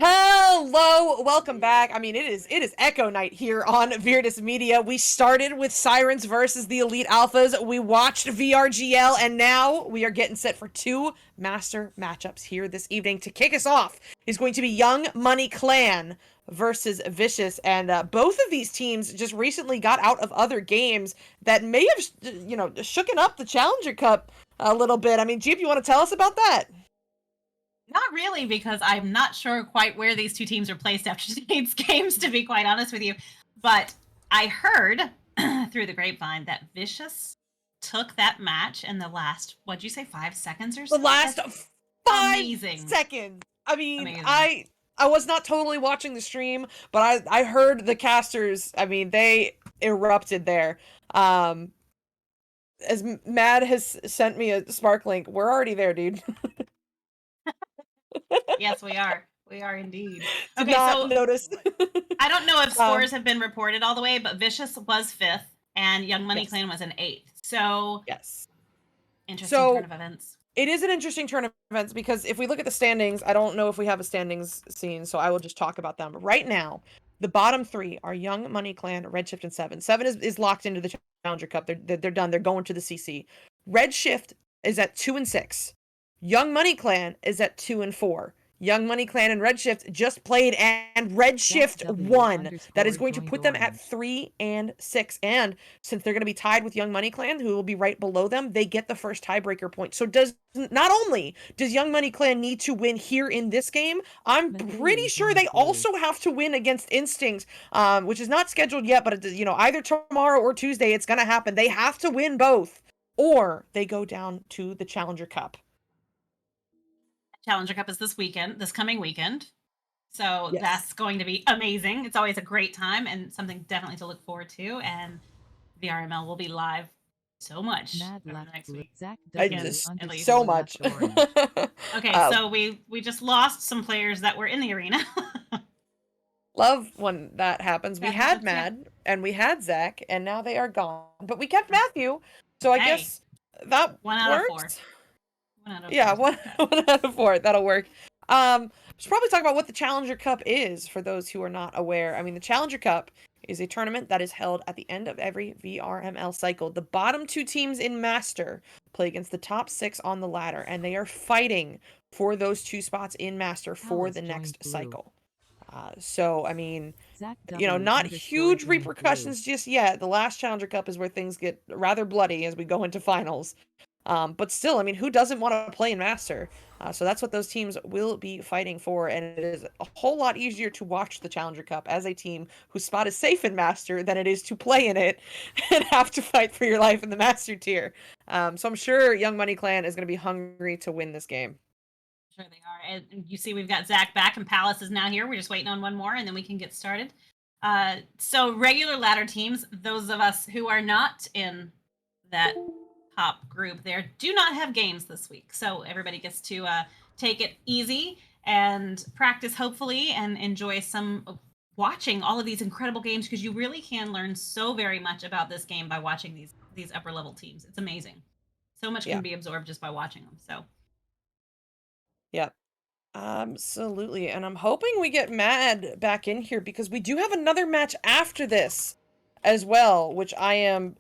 Hello, welcome back. I mean, it is Echo Night here on Viridis Media. We started with Sirens versus the Elite Alphas. We watched VRGL, and now we are getting set for 2 master matchups here this evening. To kick us off is going to be Young Money Clan versus Vicious, and both of these teams just recently got out of other games that may have, shooken up the Challenger Cup a little bit. I mean, Jeep, you want to tell us about that? Not really, because I'm not sure quite where these two teams are placed after today's games, to be quite honest with you. But I heard through the grapevine that Vicious took that match in the last, what'd you say, 5 seconds or so? The last 5 seconds. I mean, amazing. I was not totally watching the stream, but I heard the casters, I mean, they erupted there. As Mad has sent me a Spark link, we're already there, dude. Yes, we are. We are indeed. Okay, so notice. I don't know if scores have been reported all the way, but Vicious was 5th and Young Money Clan was an 8th. So interesting turn of events. It is an interesting turn of events because if we look at the standings, I don't know if we have a standings scene, so I will just talk about them. Right now, the bottom 3 are Young Money Clan, Redshift, and 7. 7 is locked into the Challenger Cup. They're done. They're going to the CC. Redshift is at 2 and 6. Young Money Clan is at 2 and 4. Young Money Clan and Redshift just played, and Redshift won. That is going to put them at 3 and 6. And since they're going to be tied with Young Money Clan, who will be right below them, they get the first tiebreaker point. So not only does Young Money Clan need to win here in this game, I'm pretty sure they also have to win against Instinct, which is not scheduled yet, but either tomorrow or Tuesday, it's going to happen. They have to win both, or they go down to the Challenger Cup. Challenger Cup is this coming weekend. So that's going to be amazing. It's always a great time and something definitely to look forward to. And VRML will be live so much next week. So much. Okay, so we just lost some players that were in the arena. Love when that happens. We had Mad and we had Zach, and now they are gone. But we kept Matthew, so I guess that 1 out worked. of 4. One out of 4. That'll work. Should probably talk about what the Challenger Cup is for those who are not aware. I mean, the Challenger Cup is a tournament that is held at the end of every VRML cycle. The bottom 2 teams in Master play against the top 6 on the ladder, and they are fighting for those 2 spots in Master for the next cycle. So, I mean, not huge repercussions just yet. The last Challenger Cup is where things get rather bloody as we go into finals. But still, I mean, who doesn't want to play in Master? So that's what those teams will be fighting for, and it is a whole lot easier to watch the Challenger Cup as a team whose spot is safe in Master than it is to play in it and have to fight for your life in the Master tier. So I'm sure Young Money Clan is going to be hungry to win this game. Sure they are. And you see we've got Zach back, and Palace is now here. We're just waiting on one more, and then we can get started. So regular ladder teams, those of us who are not in that top group there, do not have games this week, so everybody gets to take it easy and practice, hopefully, and enjoy watching all of these incredible games, because you really can learn so very much about this game by watching these upper level teams. It's amazing. So much can be absorbed just by watching them. So absolutely. And I'm hoping we get Mad back in here, because we do have another match after this as well, which I am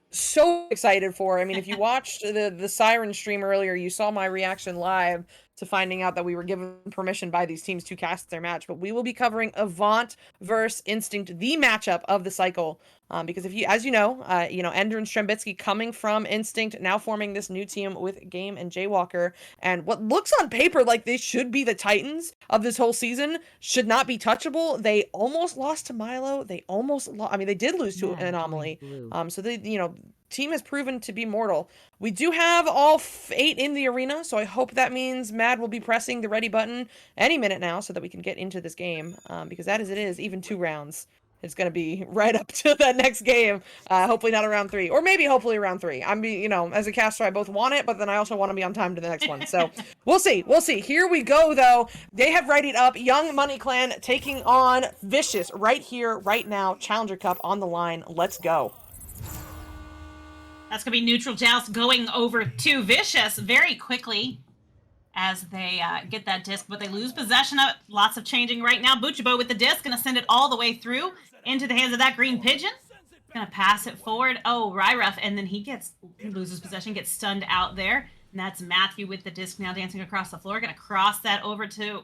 so excited for. I mean, if you watched the Siren stream earlier, you saw my reaction live to finding out that we were given permission by these teams to cast their match. But we will be covering Avant versus Instinct, the matchup of the cycle. Because as you know, Ender and Strembitsky coming from Instinct, now forming this new team with Game and Jaywalker. And what looks on paper like they should be the Titans of this whole season should not be touchable. They almost lost to Milo. They almost lost. I mean, they did lose to an Anomaly. So they, team has proven to be mortal. We do have all 8 in the arena, so I hope that means Mad will be pressing the ready button any minute now so that we can get into this game. Because as it is, even 2 rounds, it's going to be right up to that next game. Hopefully not around 3, or maybe hopefully around 3. As a caster, I both want it, but then I also want to be on time to the next one. So we'll see. Here we go, though. They have readied up. Young Money Clan taking on Vicious right here, right now. Challenger Cup on the line. Let's go. That's going to be neutral joust going over to Vicious very quickly as they get that disc, but they lose possession of it. Lots of changing right now. Buchibo with the disc, going to send it all the way through into the hands of that green pigeon. Going to pass it forward. Oh, Ryruff, and then he loses possession, gets stunned out there. And that's Matthew with the disc now dancing across the floor. Going to cross that over to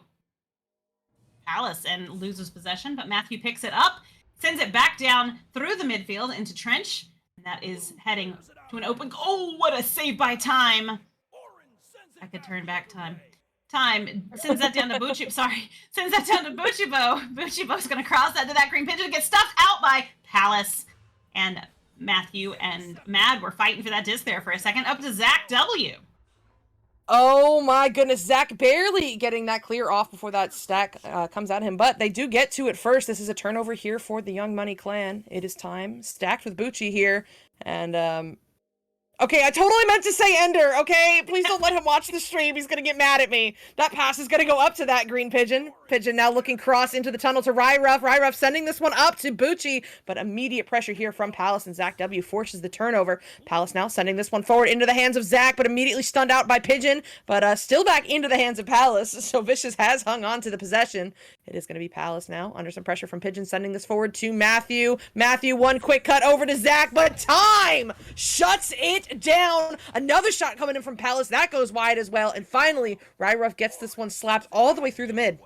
Palace and loses possession, but Matthew picks it up, sends it back down through the midfield into Trench. And that is heading to an open goal. Oh, what a save by Time. I could turn back time. Time sends that down to Buchibo. Sorry. Sends that down to Buchibo. Buchibo's going to cross that to that green pigeon. Gets stuffed out by Palace. And Matthew and Mad were fighting for that disc there for a second. Up to Zach W. Oh my goodness, Zach barely getting that clear off before that stack comes at him, but they do get to it first. This is a turnover here for the Young Money clan. It is Time, stacked with Bucci here, and okay, I totally meant to say Ender, okay? Please don't let him watch the stream. He's gonna get mad at me. That pass is gonna go up to that green pigeon. Pigeon now looking cross into the tunnel to Ryruff. Ryruff sending this one up to Bucci, but immediate pressure here from Palace, and Zach W forces the turnover. Palace now sending this one forward into the hands of Zach, but immediately stunned out by Pigeon, but still back into the hands of Palace, so Vicious has hung on to the possession. It is gonna be Palace now, under some pressure from Pigeon, sending this forward to Matthew. Matthew, one quick cut over to Zach, but Time shuts it down. Another shot coming in from Palace. That goes wide as well. And finally, Ryruff gets this one slapped all the way through the mid.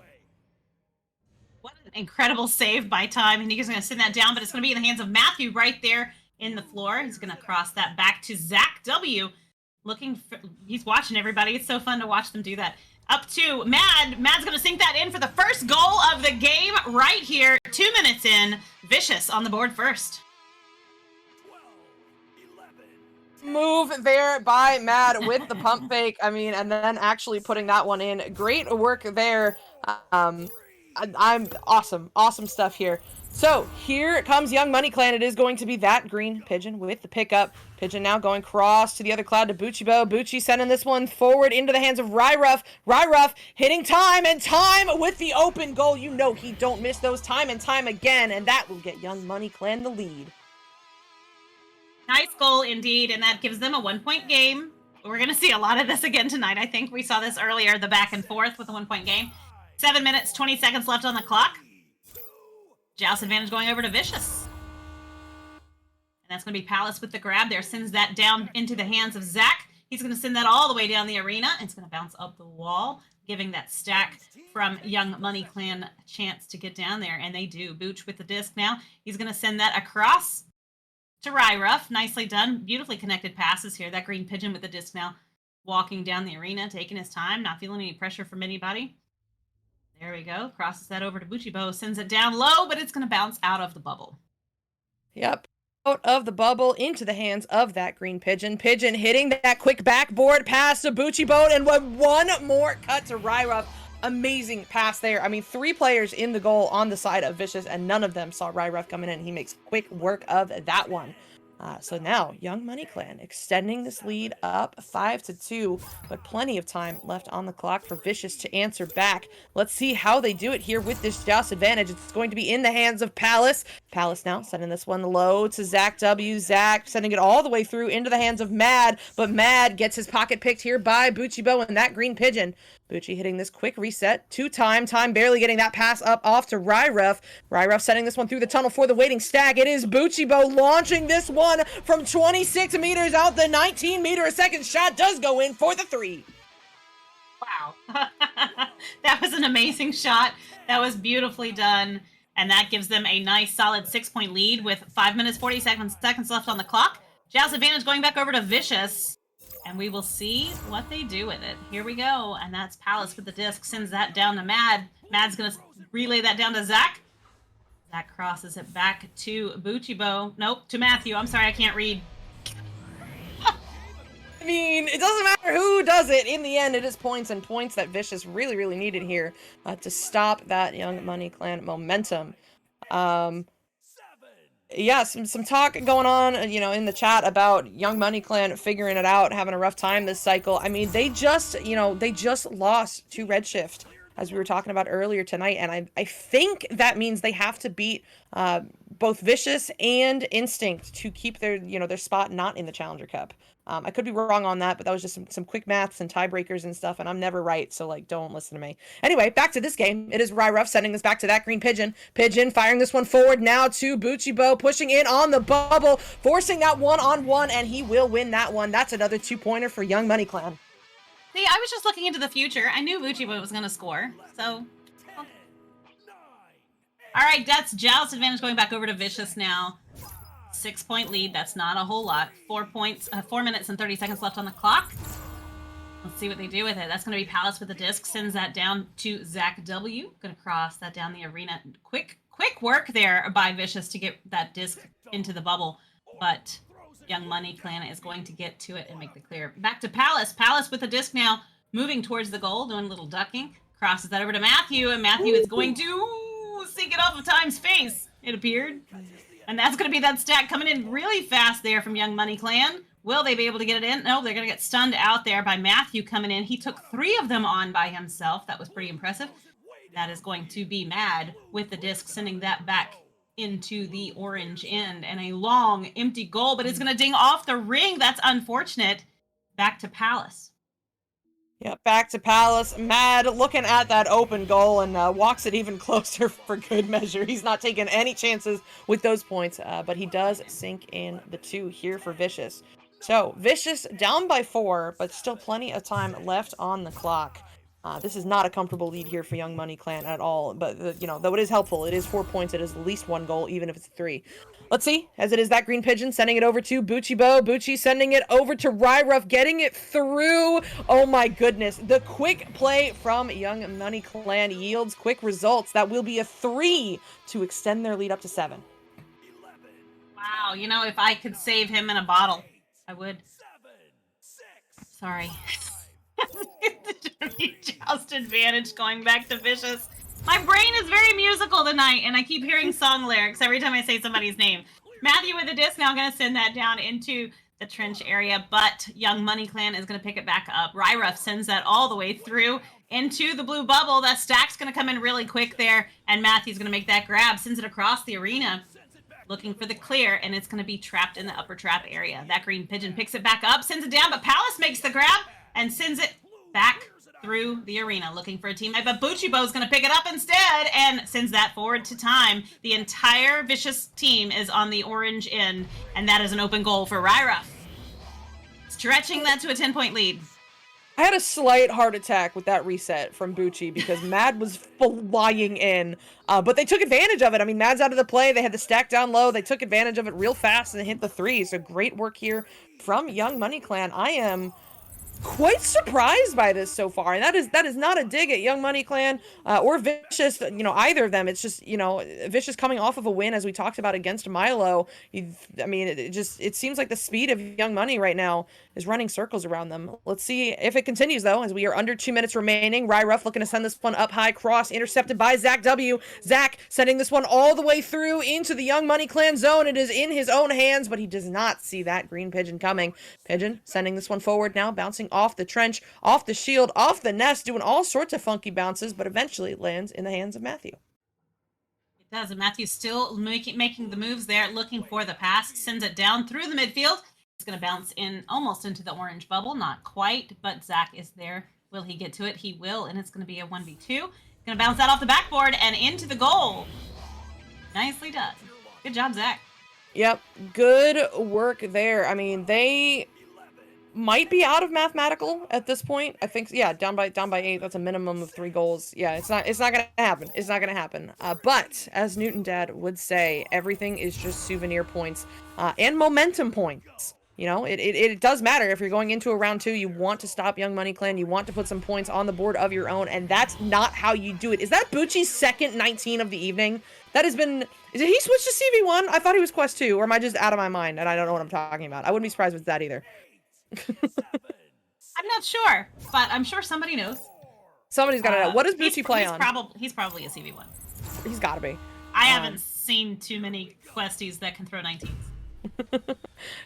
What an incredible save by Time. And he's going to send that down, but it's going to be in the hands of Matthew right there in the floor. He's going to cross that back to Zach W. He's watching everybody. It's so fun to watch them do that. Up to Mad. Mad's going to sink that in for the first goal of the game right here. 2 minutes in. Vicious on the board first. Move there by Mad with the pump fake. I mean, and then actually putting that one in. Great work there. I'm awesome stuff here. So here comes Young Money Clan. It is going to be that green pigeon with the pickup. Pigeon now going cross to the other cloud to Buchibo. Bucci sending this one forward into the hands of Ryruff. Ryruff hitting Time, and Time with the open goal. You know he don't miss those time and time again, and that will get Young Money Clan the lead. Nice goal indeed, and that gives them a 1-point game. We're going to see a lot of this again tonight. I think we saw this earlier, the back and forth with the 1-point game. 7 minutes, 20 seconds left on the clock. Joust advantage going over to Vicious. And that's going to be Palace with the grab there. Sends that down into the hands of Zach. He's going to send that all the way down the arena. It's going to bounce up the wall, giving that stack from Young Money Clan a chance to get down there. And they do. Booch with the disc now. He's going to send that across to Ryruff. Nicely done. Beautifully connected passes here. That green pigeon with the disc now walking down the arena, taking his time, not feeling any pressure from anybody. There we go. Crosses that over to Buchibo. Sends it down low, but it's going to bounce out of the bubble. Yep. Out of the bubble into the hands of that green pigeon. Pigeon hitting that quick backboard pass to Buchibo, and one more cut to Ryruff. Amazing pass there. I mean, 3 players in the goal on the side of Vicious, and none of them saw Ryruff coming in. He makes quick work of that one. So now, Young Money Clan extending this lead up 5-2, but plenty of time left on the clock for Vicious to answer back. Let's see how they do it here with this joust advantage. It's going to be in the hands of Palace. Palace now sending this one low to Zach W. Zach sending it all the way through into the hands of Mad, but Mad gets his pocket picked here by Buchibo and that green pigeon. Bucci hitting this quick reset to Time. Time barely getting that pass up off to Ryruff. Ryruff sending this one through the tunnel for the waiting stack. It is Buchibo launching this one from 26 meters out. The 19-meter a second shot does go in for the 3. Wow. That was an amazing shot. That was beautifully done. And that gives them a nice solid 6-point lead with 5 minutes, 40 seconds left on the clock. Joust advantage going back over to Vicious. And we will see what they do with it. Here we go. And that's Palace with the disc. Sends that down to Mad. Mad's going to relay that down to Zach. Zach crosses it back to Buchibo. Nope, to Matthew. I'm sorry, I can't read. I mean, it doesn't matter who does it. In the end, it is points and points that Vicious really needed here to stop that Young Money Clan momentum. Yeah, some talk going on, you know, in the chat about Young Money Clan figuring it out, having a rough time this cycle. I mean, they just lost to Redshift. as we were talking about earlier tonight, and I think that means they have to beat both Vicious and Instinct to keep their their spot not in the Challenger Cup. I could be wrong on that, but that was just some quick maths and tiebreakers and stuff, and I'm never right, so like don't listen to me. Anyway, back to this game. It is Ryruff sending this back to that green pigeon. Pigeon firing this one forward now to Buchibo, pushing in on the bubble, forcing that one-on-one, and he will win that one. That's another 2-pointer for Young Money Clan. See, I was just looking into the future. I knew Buchibo was going to score, so... All right, that's Joust advantage going back over to Vicious now. 6-point lead. That's not a whole lot. 4 minutes and 30 seconds left on the clock. Let's see what they do with it. That's going to be Palace with the disc. Sends that down to Zach W. Going to cross that down the arena. Quick work there by Vicious to get that disc into the bubble. But Young Money Clan is going to get to it and make the clear. Back to Palace. Palace with the disc now. Moving towards the goal. Doing a little ducking. Crosses that over to Matthew. And Matthew is going to sink it off of Time's face. It appeared. And that's going to be that stack coming in really fast there from Young Money Clan. Will they be able to get it in? No, they're going to get stunned out there by Matthew coming in. He took 3 of them on by himself. That was pretty impressive. That is going to be Mad with the disc, sending that back into the orange end. And a long, empty goal, but it's going to ding off the ring. That's unfortunate. Back to Palace. Yeah, back to Palace. Mad looking at that open goal and walks it even closer for good measure. He's not taking any chances with those points, but he does sink in the 2 here for Vicious. So, Vicious down by 4, but still plenty of time left on the clock. This is not a comfortable lead here for Young Money Clan at all, but, though it is helpful, it is 4 points, it is at least 1 goal, even if it's 3. Let's see, as it is that green pigeon, sending it over to Buchibo. Buchi sending it over to Ryruff, getting it through. Oh my goodness, the quick play from Young Money Clan yields quick results. That will be a 3 to extend their lead up to 7. Wow, if I could save him in a bottle, I would. Sorry. The Joust advantage going back to Vicious. My brain is very musical tonight, and I keep hearing song lyrics every time I say somebody's name. Matthew with the disc now going to send that down into the trench area, but Young Money Clan is going to pick it back up. Ryruff sends that all the way through into the blue bubble. That stack's going to come in really quick there, and Matthew's going to make that grab, sends it across the arena, looking for the clear, and it's going to be trapped in the upper trap area. That green pigeon picks it back up, sends it down, but Palace makes the grab and sends it back through the arena, looking for a teammate, but Buchibo's going to pick it up instead and sends that forward to Time. The entire Vicious team is on the orange end, and that is an open goal for Ryruff, stretching that to a 10-point lead. I had a slight heart attack with that reset from Bucci because Mad was flying in, but they took advantage of it. I mean, Mad's out of the play. They had the stack down low. They took advantage of it real fast and hit the 3. So great work here from Young Money Clan. I am quite surprised by this so far, and that is not a dig at Young Money Clan or Vicious, either of them. It's just, Vicious coming off of a win, as we talked about, against Milo. It seems like the speed of Young Money right now is running circles around them. Let's see if it continues, though, as we are under 2 minutes remaining. Ryruff looking to send this one up high, cross intercepted by Zach W. Zach sending this one all the way through into the Young Money Clan zone. It is in his own hands, but he does not see that green pigeon coming. Pigeon sending this one forward now, bouncing off the trench, off the shield, off the nest, doing all sorts of funky bounces, but eventually lands in the hands of Matthew. It does, and Matthew's still making the moves there, looking for the pass, sends it down through the midfield. It's going to bounce in almost into the orange bubble, not quite, but Zach is there. Will he get to it? He will, and it's going to be a 1v2. Going to bounce that off the backboard and into the goal. Nicely done. Good job, Zach. Yep, good work there. I mean, they might be out of mathematical at this point. I think, yeah, down by 8. That's a minimum of 3 goals. Yeah, it's not gonna happen. It's not gonna happen. But as Newton Dad would say, everything is just souvenir points and momentum points. It does matter if you're going into a round 2. You want to stop Young Money Clan. You want to put some points on the board of your own, and that's not how you do it. Is that Bucci's second 19 of the evening? That has been. Did he switch to CV1? I thought he was Quest 2, or am I just out of my mind and I don't know what I'm talking about? I wouldn't be surprised with that either. I'm not sure, but I'm sure somebody knows. Somebody's got to know. What does Bucci play on? He's probably a CV1. He's got to be. I haven't seen too many questies that can throw 19s.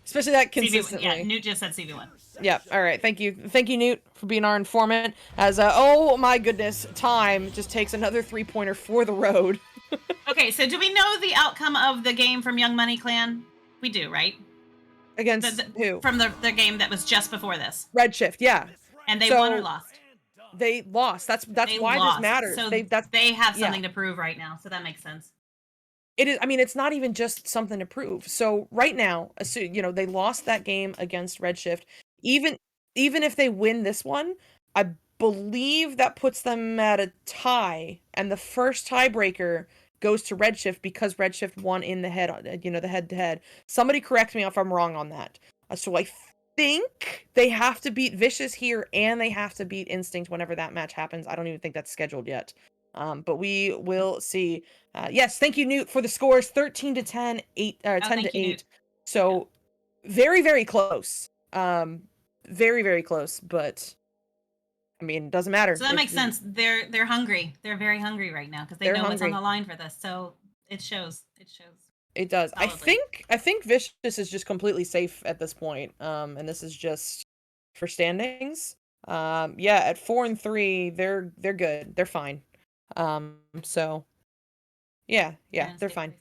Especially that CV1, consistently. yeah, Newt just said CV1. Yeah. All right. Thank you, Newt, for being our informant. As oh my goodness, time just takes another 3-pointer for the road. Okay, so do we know the outcome of the game from Young Money Clan? We do, right? Against who? From the game that was just before this. Redshift, yeah. And they won or lost? They lost. That's they why lost. this matters. So they have something to prove right now, so that makes sense. It is. I mean, it's not even just something to prove. So right now, they lost that game against Redshift. Even if they win this one, I believe that puts them at a tie, and the first tiebreaker goes to Redshift because Redshift won in the head-to-head. Somebody correct me if I'm wrong on that. So I think they have to beat Vicious here, and they have to beat Instinct whenever that match happens. I don't even think that's scheduled yet. But we will see. Yes, thank you, Newt, for the scores. 13-10, 10-8. Newt. So very, very close. Very, very close. But I mean, it doesn't matter. So that makes sense. They're hungry. They're very hungry right now because they know what's on the line for this. So it shows. It does. Solidly. I think Vicious is just completely safe at this point. And this is just for standings. Yeah, at 4-3, they're good. They're fine. So yeah, they're fine.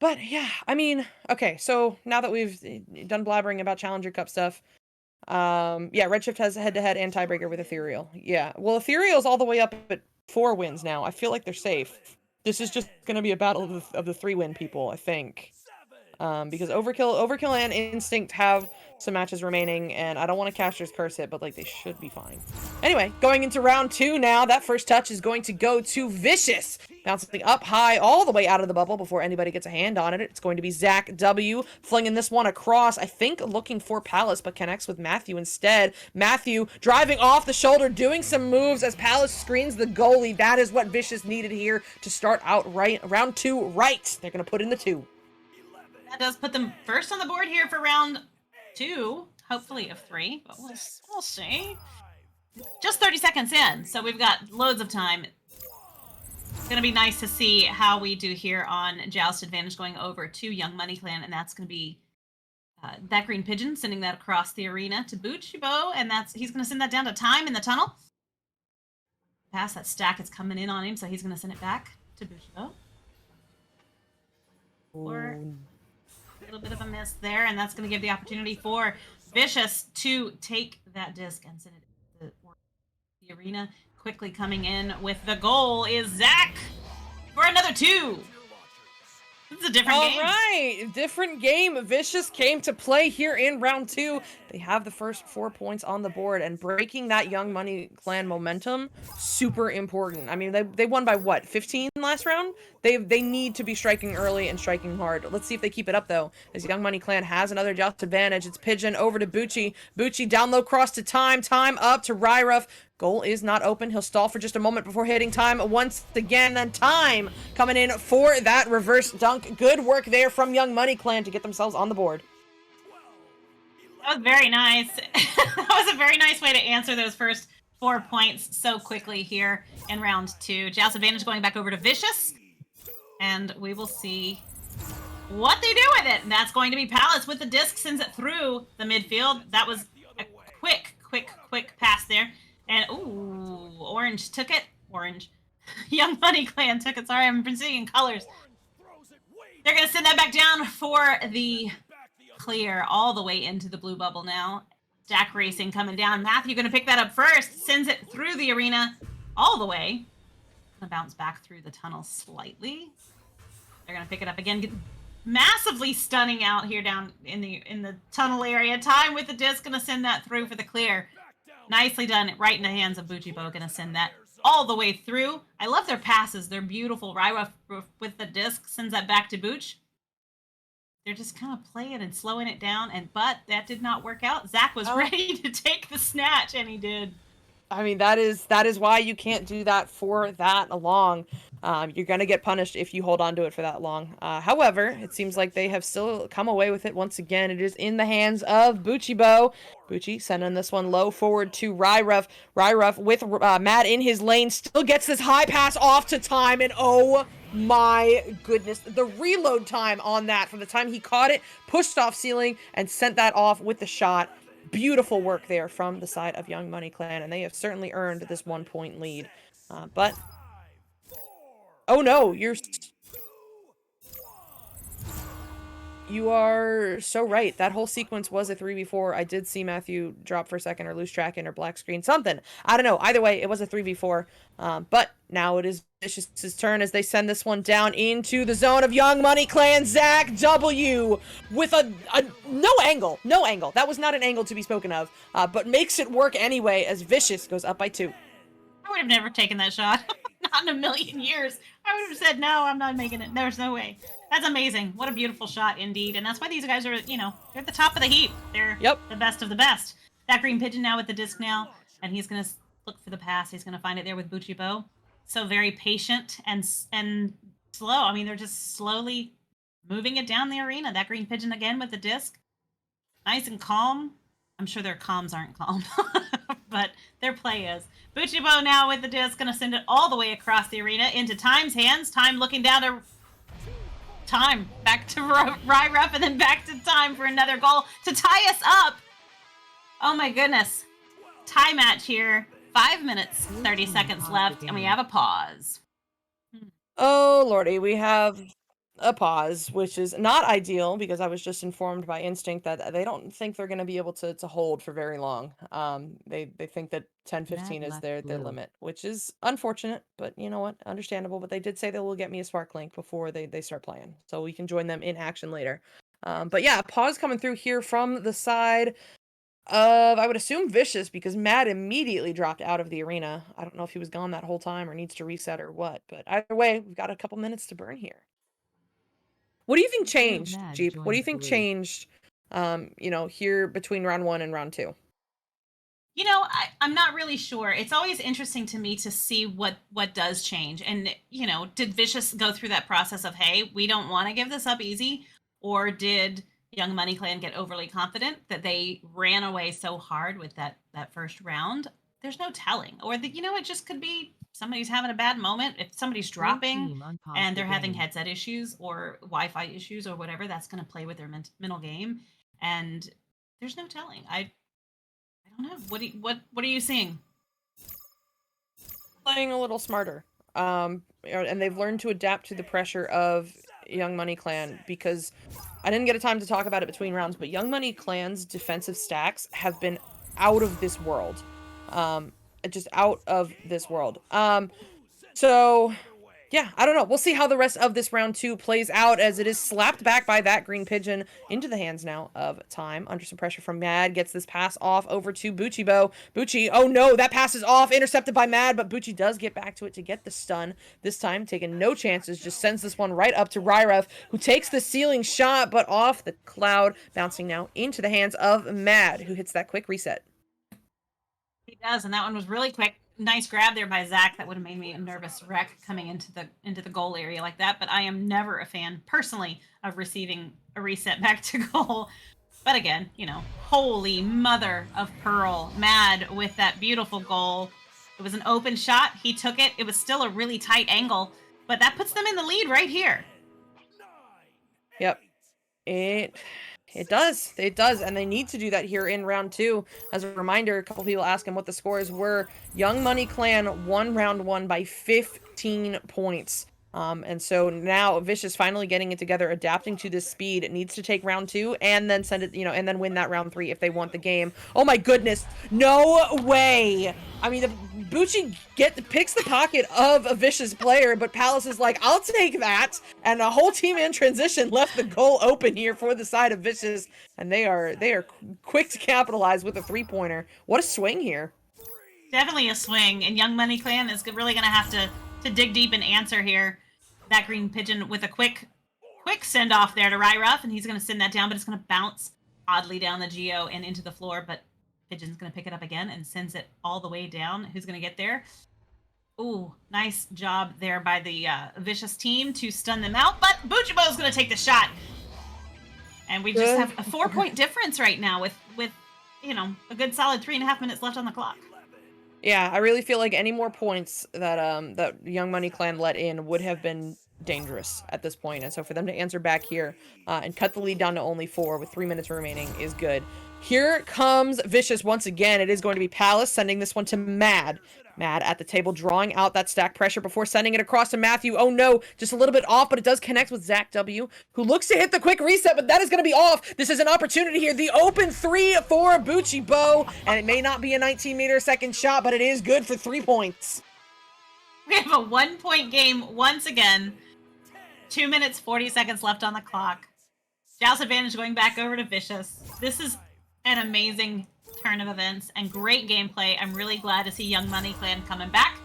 But yeah, I mean, okay, so now that we've done blabbering about Challenger Cup stuff, yeah, Redshift has a head-to-head and tiebreaker with Ethereal. Yeah, well, Ethereal's all the way up at 4 wins now. I feel like they're safe. This is just gonna be a battle of the 3-win people, I think. Because Overkill and Instinct have some matches remaining, and I don't want to Caster's Curse it, but like they should be fine. Anyway, going into round 2 now. That first touch is going to go to Vicious, bouncing up high all the way out of the bubble before anybody gets a hand on it. It's going to be Zach W flinging this one across, I think looking for Palace, but connects with Matthew instead. Matthew driving off the shoulder, doing some moves as Palace screens the goalie. That is what Vicious needed here to start out round 2 right. They're going to put in the 2. That does put them first on the board here for round 2, hopefully of 3, but we'll see. Just 30 seconds in, so we've got loads of time. It's going to be nice to see how we do here on Joust Advantage going over to Young Money Clan, and that's going to be that Green Pigeon sending that across the arena to Buchibo, and he's going to send that down to Time in the tunnel. Pass that stack is coming in on him, so he's going to send it back to Buchibo. Or a little bit of a miss there, and that's going to give the opportunity for Vicious to take that disc and send it to the arena. Quickly coming in with the goal is Zach for another 2. This is a different game. All right, different game. Vicious came to play here in round 2. They have the first 4 points on the board, and breaking that Young Money Clan momentum, super important. I mean, they won by what, 15 last round? They need to be striking early and striking hard. Let's see if they keep it up though, as Young Money Clan has another Joust advantage. It's Pigeon over to Bucci. Bucci down low cross to Time. Time up to Ryruff. Goal is not open. He'll stall for just a moment before hitting Time once again. Then Time coming in for that reverse dunk. Good work there from Young Money Clan to get themselves on the board. That was very nice. That was a very nice way to answer those first 4 points so quickly here in round 2. Joust advantage going back over to Vicious. And we will see what they do with it. And that's going to be Palace with the disc, sends it through the midfield. That was a quick pass there. And, ooh, Orange took it. Orange. Young Money Clan took it. Sorry, I'm seeing colors. They're going to send that back down for the clear all the way into the blue bubble now. Stack Racing coming down. Matthew going to pick that up first. Sends it through the arena all the way. Going to bounce back through the tunnel slightly. They're going to pick it up again. Massively stunning out here down in the tunnel area. Time with the disc. Going to send that through for the clear. Nicely done, right in the hands of Buchibo. Gonna send that all the way through. I love their passes. They're beautiful. Ryruff with the disc sends that back to Booch. They're just kind of playing and slowing it down, but that did not work out. Zach was ready to take the snatch, and he did. I mean, that is why you can't do that for that long. You're going to get punished if you hold on to it for that long. However, it seems like they have still come away with it once again. It is in the hands of Buchibo. Bucci sending this one low forward to Ryruff. Ryruff with Matt in his lane still gets this high pass off to Time, and oh my goodness. The reload time on that from the time he caught it, pushed off ceiling, and sent that off with the shot. Beautiful work there from the side of Young Money Clan, and they have certainly earned this 1-point lead. But... Oh no, you are so right. That whole sequence was a 3v4. I did see Matthew drop for a second or lose track in or black screen. Something. I don't know. Either way, it was a 3v4. But now it is Vicious's turn as they send this one down into the zone of Young Money Clan. Zach W with a no angle. No angle. That was not an angle to be spoken of. But makes it work anyway as Vicious goes up by 2. I would have never taken that shot. Not in a million years. I would have said, no, I'm not making it. There's no way. That's amazing. What a beautiful shot indeed. And that's why these guys are, you know, they're at the top of the heap. They're the best of the best. That green pigeon now with the disc now, and he's going to look for the pass. He's going to find it there with Buchibo. So very patient and slow. I mean, they're just slowly moving it down the arena. That green pigeon again with the disc. Nice and calm. I'm sure their comms aren't calm, but their play is. Buchibo now with the disc, going to send it all the way across the arena into Time's hands. Time looking down to Time, back to Ryruff, and then back to Time for another goal to tie us up. Oh my goodness. Tie match here. 5 minutes, 30 seconds left, and we have a pause. Oh lordy, we have a pause, which is not ideal because I was just informed by Instinct that they don't think they're going to be able to hold for very long. They think that 10-15 is their limit, which is unfortunate, but you know what, understandable. But they did say they will get me a Spark Link before they start playing, so we can join them in action later. But yeah, pause coming through here from the side of, I would assume, Vicious, because Mad immediately dropped out of the arena. I don't know if he was gone that whole time or needs to reset or what, but either way, we've got a couple minutes to burn here. What do you think changed, Jeep? What do you think changed, you know, here between round 1 and round 2? You know, I'm not really sure. It's always interesting to me to see what does change. And, you know, did Vicious go through that process of, hey, we don't want to give this up easy? Or did Young Money Clan get overly confident that they ran away so hard with that first round? There's no telling. Or, you know, it just could be somebody's having a bad moment. If somebody's dropping and they're having headset issues or Wi-Fi issues or whatever, that's going to play with their mental game. And there's no telling. I don't know. What are you seeing? Playing a little smarter. And they've learned to adapt to the pressure of Young Money Clan, because I didn't get a time to talk about it between rounds, but Young Money Clan's defensive stacks have been out of this world. Just out of this world. So yeah, I don't know. We'll see how the rest of this round 2 plays out, as it is slapped back by that green pigeon into the hands now of Time. Under some pressure from Mad, gets this pass off over to Buchibo. Bucci, oh no, that pass is off, intercepted by Mad, but Bucci does get back to it to get the stun. This time, taking no chances, just sends this one right up to Ryruff, who takes the ceiling shot, but off the cloud, bouncing now into the hands of Mad, who hits that quick reset. He does, and that one was really quick. Nice grab there by Zach. That would have made me a nervous wreck coming into the goal area like that. But I am never a fan, personally, of receiving a reset back to goal. But again, you know, holy mother of pearl. Mad with that beautiful goal. It was an open shot. He took it. It was still a really tight angle. But that puts them in the lead right here. Yep. It does. It does. And they need to do that here in round 2. As a reminder, a couple people asking what the scores were. Young Money Clan won round 1 by 15 points. And so now Vicious finally getting it together, adapting to this speed. It needs to take round 2 and then send it, you know, and then win that round 3 if they want the game. Oh my goodness. No way. I mean, Bucci picks the pocket of a Vicious player, but Palace is like, I'll take that. And a whole team in transition left the goal open here for the side of Vicious. And they are quick to capitalize with a 3-pointer. What a swing here. Definitely a swing. And Young Money Clan is really going to have to dig deep and answer here. That green pigeon with a quick send off there to Ryruff, and he's going to send that down, but it's going to bounce oddly down the geo and into the floor, but Pigeon's going to pick it up again and sends it all the way down. Who's going to get there? Ooh, nice job there by the Vicious team to stun them out, but Buchibo's going to take the shot. And we just have a 4-point difference right now with you know, a good solid 3.5 minutes left on the clock. Yeah, I really feel like any more points that that Young Money Clan let in would have been dangerous at this point, and so for them to answer back here and cut the lead down to only 4 with 3 minutes remaining is good. Here comes Vicious once again. It is going to be Palace sending this one to Mad. Mad at the table, drawing out that stack pressure before sending it across to Matthew. Oh no, just a little bit off, but it does connect with Zach W, who looks to hit the quick reset, but that is going to be off. This is an opportunity here. The open 3 for Bucci Bo, and it may not be a 19-meter-second shot, but it is good for 3 points. We have a 1-point game once again. 2 minutes, 40 seconds left on the clock. Joust advantage going back over to Vicious. This is an amazing turn of events and great gameplay. I'm really glad to see Young Money Clan coming back.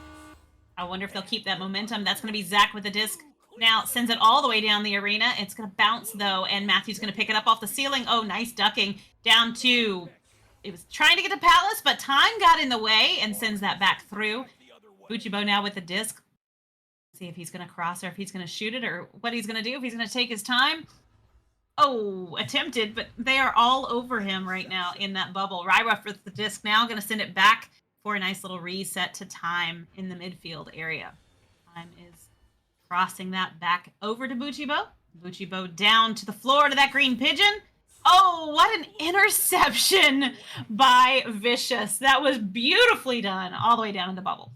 I wonder if they'll keep that momentum. That's going to be Zach with the disc. Now sends it all the way down the arena. It's going to bounce though, and Matthew's going to pick it up off the ceiling. Oh, nice ducking down to. It was trying to get to Palace, but time got in the way and sends that back through. Buchibo now with the disc. See if he's going to cross or if he's going to shoot it or what he's going to do. If he's going to take his time. Oh, attempted, but they are all over him right now in that bubble. Ryruff with the disc now, going to send it back for a nice little reset to time in the midfield area. Time is crossing that back over to Buchibo. Buchibo down to the floor to that green pigeon. Oh, what an interception by Vicious. That was beautifully done all the way down in the bubble.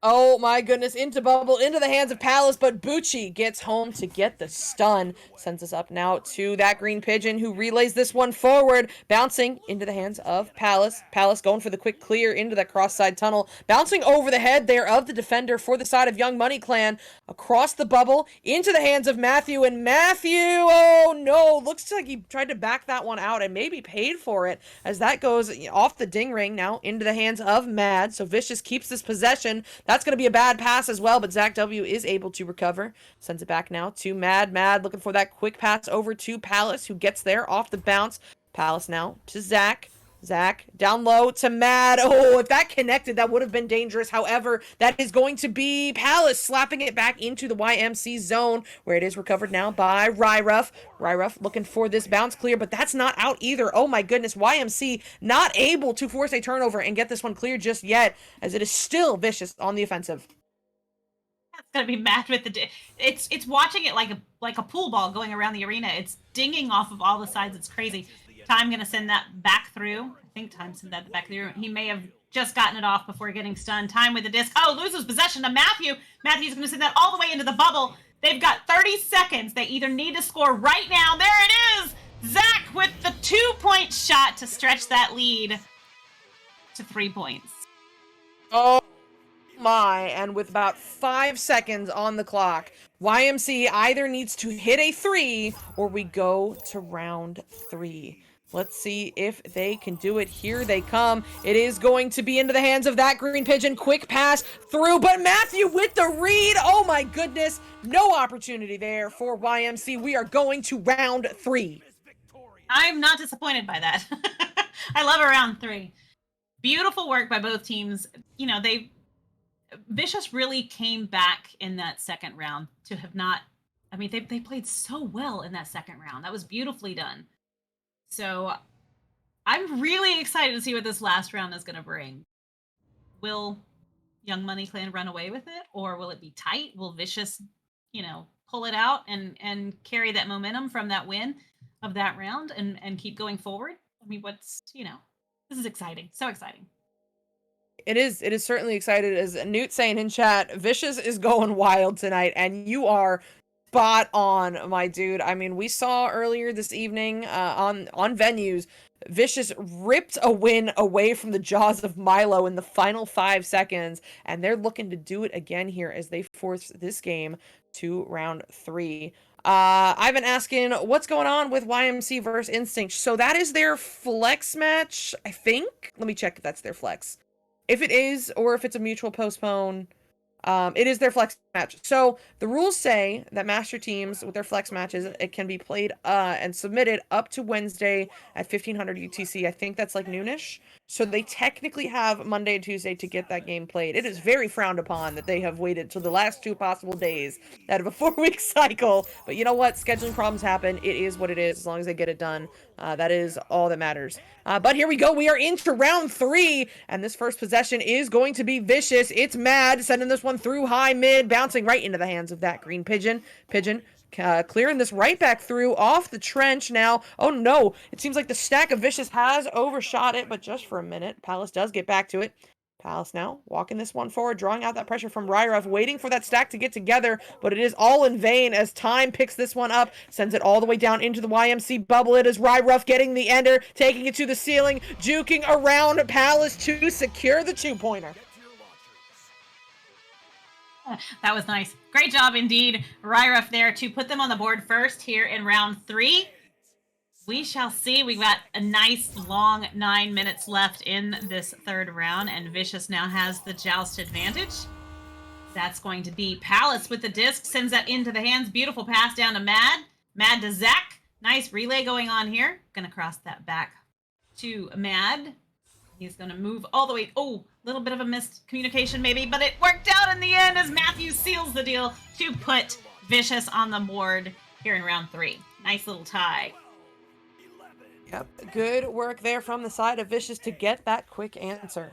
Oh my goodness, into bubble, into the hands of Palace, but Bucci gets home to get the stun. Sends us up now to that green pigeon who relays this one forward, bouncing into the hands of Palace. Palace going for the quick clear into that cross-side tunnel, bouncing over the head there of the defender for the side of Young Money Clan, across the bubble, into the hands of Matthew, and Matthew, oh no, looks like he tried to back that one out and maybe paid for it, as that goes off the ding ring now into the hands of Mad, so Vicious keeps this possession. That's going to be a bad pass as well, but Zach W is able to recover. Sends it back now to Mad. Mad looking for that quick pass over to Palace, who gets there off the bounce. Palace now to Zach. Zach down low to Mad. Oh, if that connected, that would have been dangerous. However, that is going to be Palace slapping it back into the YMC zone, where it is recovered now by Ryruff. Ryruff looking for this bounce clear, but that's not out either. Oh my goodness, YMC not able to force a turnover and get this one clear just yet, as it is still Vicious on the offensive. That's gonna be Mad with the. It's watching it like a pool ball going around the arena. It's dinging off of all the sides. It's crazy. Time gonna send that back through. I think Time sent that back through. He may have just gotten it off before getting stunned. Time with the disc. Oh, loses possession to Matthew. Matthew's gonna send that all the way into the bubble. They've got 30 seconds. They either need to score right now. There it is. Zach with the 2-point shot to stretch that lead to 3 points. Oh my, and with about 5 seconds on the clock, YMC either needs to hit a 3 or we go to round 3. Let's see if they can do it. Here they come. It is going to be into the hands of that green pigeon. Quick pass through, but Matthew with the read. Oh my goodness. No opportunity there for YMC. We are going to round 3. I'm not disappointed by that. I love a round 3. Beautiful work by both teams. You know, Vicious really came back in that second round to have not. I mean, they played so well in that second round. That was beautifully done. So I'm really excited to see what this last round is going to bring. Will Young Money Clan run away with it, or will it be tight? Will Vicious, pull it out and carry that momentum from that win of that round and keep going forward? I mean, this is exciting. So exciting. It is certainly excited. As Newt saying in chat, Vicious is going wild tonight, and you are spot on, my dude. I mean, we saw earlier this evening on venues, Vicious ripped a win away from the jaws of Milo in the final 5 seconds, and they're looking to do it again here as they force this game to round 3. I've been asking what's going on with YMC versus Instinct. So that is their flex match, I think. Let me check if that's their flex. If it is, or if it's a mutual postpone, it is their flex match. So the rules say that master teams with their flex matches, it can be played and submitted up to Wednesday at 1500 UTC. I think that's like noonish. So they technically have Monday and Tuesday to get that game played. It is very frowned upon that they have waited till the last 2 possible days out of a 4-week cycle. But you know what? Scheduling problems happen. It is what it is as long as they get it done. That is all that matters. But here we go. We are into round 3, and this first possession is going to be vicious. It's Mad sending this one through high mid, bouncing right into the hands of that green pigeon. Clearing this right back through off the trench now. Oh no, it seems like the stack of Vicious has overshot it, but just for a minute. Palace does get back to it. Palace now walking this one forward, drawing out that pressure from Ryruff, waiting for that stack to get together, but it is all in vain as Time picks this one up, sends it all the way down into the YMC bubble. It is Ryruff getting the ender, taking it to the ceiling, juking around Palace to secure the 2-pointer. That was nice. Great job indeed, Ryruff there to put them on the board first here in round 3. We shall see. We've got a nice long 9 minutes left in this third round, and Vicious now has the joust advantage. That's going to be Palace with the disc, sends that into the hands. Beautiful pass down to Mad. Mad to Zach. Nice relay going on here. Gonna cross that back to Mad. He's going to move all the way. Oh, a little bit of a missed communication maybe, but it worked out in the end as Matthew seals the deal to put Vicious on the board here in round 3. Nice little tie. Yep, good work there from the side of Vicious to get that quick answer.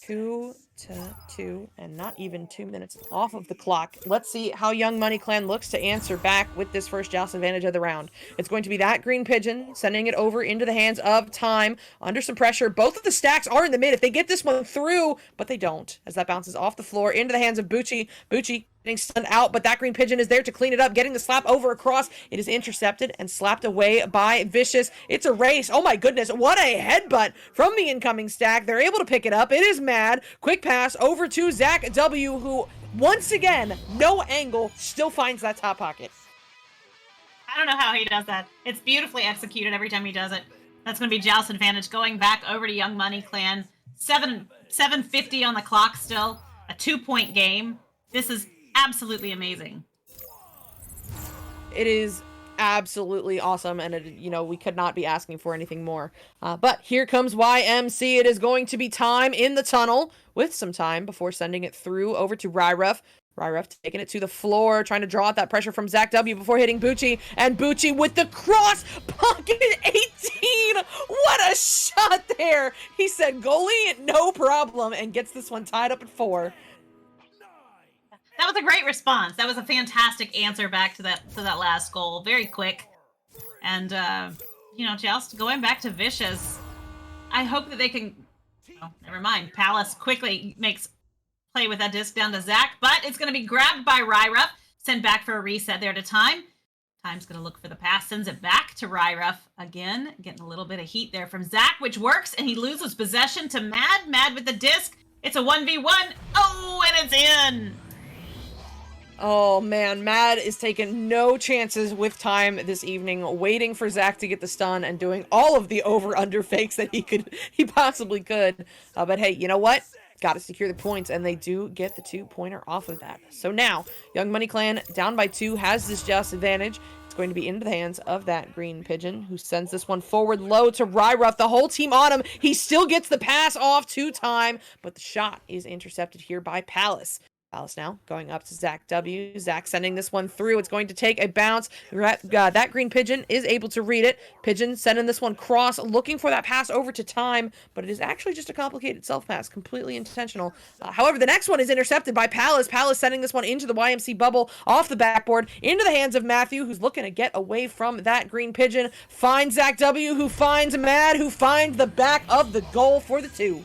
2-2, and not even 2 minutes off of the clock. Let's see how Young Money Clan looks to answer back with this first joust advantage of the round. It's going to be that green pigeon, sending it over into the hands of Time. Under some pressure, both of the stacks are in the mid. If they get this one through, but they don't, as that bounces off the floor into the hands of Bucci. Bucci getting stunned out, but that green pigeon is there to clean it up, getting the slap over across. It is intercepted and slapped away by Vicious. It's a race. Oh my goodness, what a headbutt from the incoming stack. They're able to pick it up. It is Mad. Quick pass over to Zach W, who, once again, no angle, still finds that top pocket. I don't know how he does that. It's beautifully executed every time he does it. That's going to be joust advantage going back over to Young Money Clan. 7:50 on the clock still. A 2-point game. This is absolutely amazing. It is absolutely awesome, and it, you know, we could not be asking for anything more. But here comes YMC. It is going to be Time in the tunnel with some time before sending it through over to Ryruff. Ryruff taking it to the floor, trying to draw out that pressure from Zach W before hitting Bucci, and Bucci with the cross pocket 18. What a shot there! He said goalie, no problem, and gets this one tied up at 4. That was a great response. That was a fantastic answer back to that last goal. Very quick. And, you know, just going back to Vicious, I hope that they can... Oh, never mind. Palace quickly makes play with that disc down to Zach, but it's going to be grabbed by Ryruff, sent back for a reset there to Time. Time's going to look for the pass, sends it back to Ryruff again, getting a little bit of heat there from Zach, which works, and he loses possession to Mad. Mad with the disc. It's a 1v1. Oh, and it's in! Oh man, Mad is taking no chances with Time this evening, waiting for Zach to get the stun and doing all of the over-under fakes that he possibly could. But hey, you know what? Got to secure the points, and they do get the 2-pointer off of that. So now, Young Money Clan, down by 2, has this just advantage. It's going to be into the hands of that green pigeon, who sends this one forward low to Ryruff. The whole team on him. He still gets the pass off to Time, but the shot is intercepted here by Palace. Palace now going up to Zach W. Zach sending this one through. It's going to take a bounce. That green pigeon is able to read it. Pigeon sending this one cross, looking for that pass over to Time, but it is actually just a complicated self-pass, completely intentional. However, the next one is intercepted by Palace. Palace sending this one into the YMC bubble, off the backboard, into the hands of Matthew, who's looking to get away from that green pigeon. Finds Zach W, who finds Mad, who finds the back of the goal for the 2.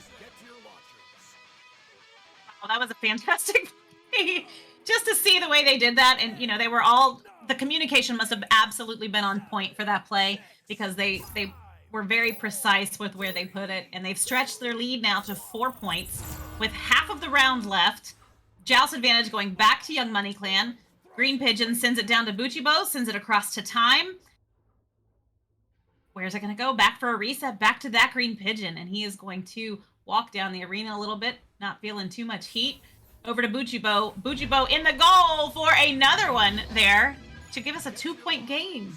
Well, that was a fantastic play. Just to see the way they did that, and you know, they were all, the communication must have absolutely been on point for that play, because they were very precise with where they put it, and they've stretched their lead now to 4 points with half of the round left. Joust advantage going back to Young Money Clan. Green Pigeon sends it down to Buchibo, sends it across to Time. Where's it going to go? Back for a reset, back to that Green Pigeon, and he is going to walk down the arena a little bit, not feeling too much heat. over to Bujibo. Bujibo in the goal for another one there to give us a 2-point game.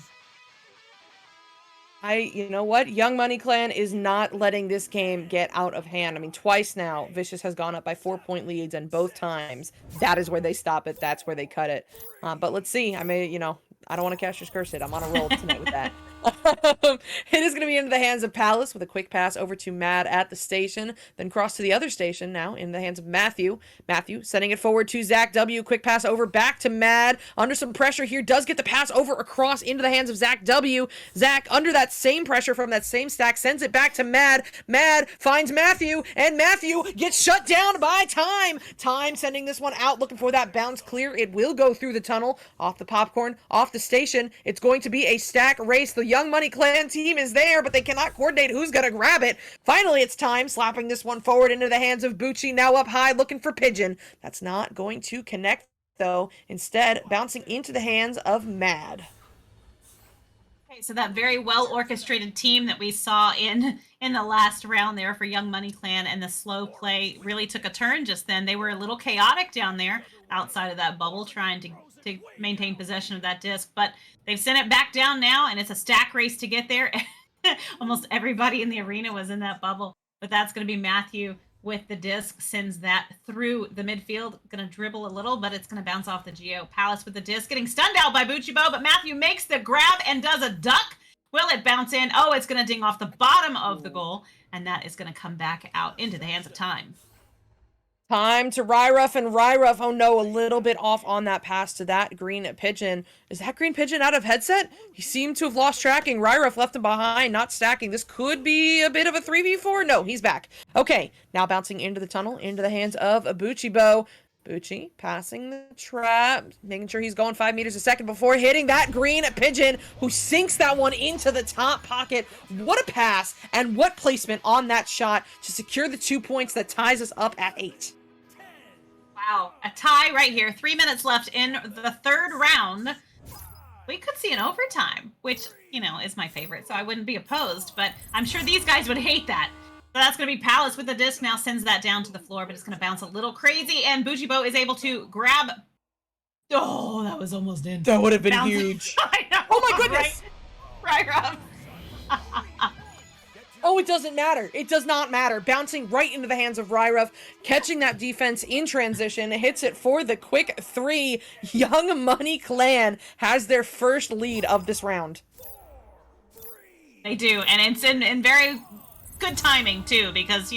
You know what? Young Money Clan is not letting this game get out of hand. I mean, twice now, Vicious has gone up by 4-point leads, and both times, that is where they stop it. That's where they cut it. But let's see. I mean, I don't want to Caster's Curse it. I'm on a roll tonight with that. It is going to be into the hands of Palace with a quick pass over to Mad at the station, then cross to the other station now in the hands of Matthew. Matthew sending it forward to Zach W. Quick pass over back to Mad. Under some pressure here, does get the pass over across into the hands of Zach W. Zach, under that same pressure from that same stack, sends it back to Mad. Mad finds Matthew, and Matthew gets shut down by Time. Time sending this one out, looking for that bounce clear. It will go through the tunnel, off the popcorn, off the station. It's going to be a stack race. The Young Money Clan team is there, but they cannot coordinate who's going to grab it. Finally, it's Time slapping this one forward into the hands of Bucci, now up high looking for Pigeon. That's not going to connect, though. Instead, bouncing into the hands of Mad. Okay, so that very well orchestrated team that we saw in the last round there for Young Money Clan, and the slow play really took a turn just then. They were a little chaotic down there outside of that bubble, trying to maintain possession of that disc, but they've sent it back down now, and it's a stack race to get there. Almost everybody in the arena was in that bubble, but that's going to be Matthew with the disc, sends that through the midfield. Going to dribble a little, but it's going to bounce off the Geo. Palace with the disc, getting stunned out by Buchibo, but Matthew makes the grab and does a duck. Will it bounce in? Oh, it's going to ding off the bottom of the goal, and that is going to come back out into the hands of Time. Time to Ryruff, and Ryruff, oh no, a little bit off on that pass to that Green Pigeon. Is that Green Pigeon out of headset? He seemed to have lost tracking. Ryruff left him behind, not stacking. This could be a bit of a 3v4. No, he's back. Okay, now bouncing into the tunnel, into the hands of Bucci. Bucci passing the trap, making sure he's going 5 meters a second before hitting that Green Pigeon, who sinks that one into the top pocket. What a pass, and what placement on that shot to secure the 2 points that ties us up at 8. Wow, a tie right here. 3 minutes left in the third round. We could see an overtime, which, is my favorite, so I wouldn't be opposed, but I'm sure these guys would hate that. So that's going to be Palace with the disc, now sends that down to the floor, but it's going to bounce a little crazy, and Bujibo is able to grab... Oh, that was almost in. That would have been huge. I know, oh my goodness! Right, Rob. Oh, it doesn't matter. It does not matter. Bouncing right into the hands of Ryruff, catching that defense in transition, hits it for the quick 3. Young Money Clan has their first lead of this round. They do, and it's in very good timing too, because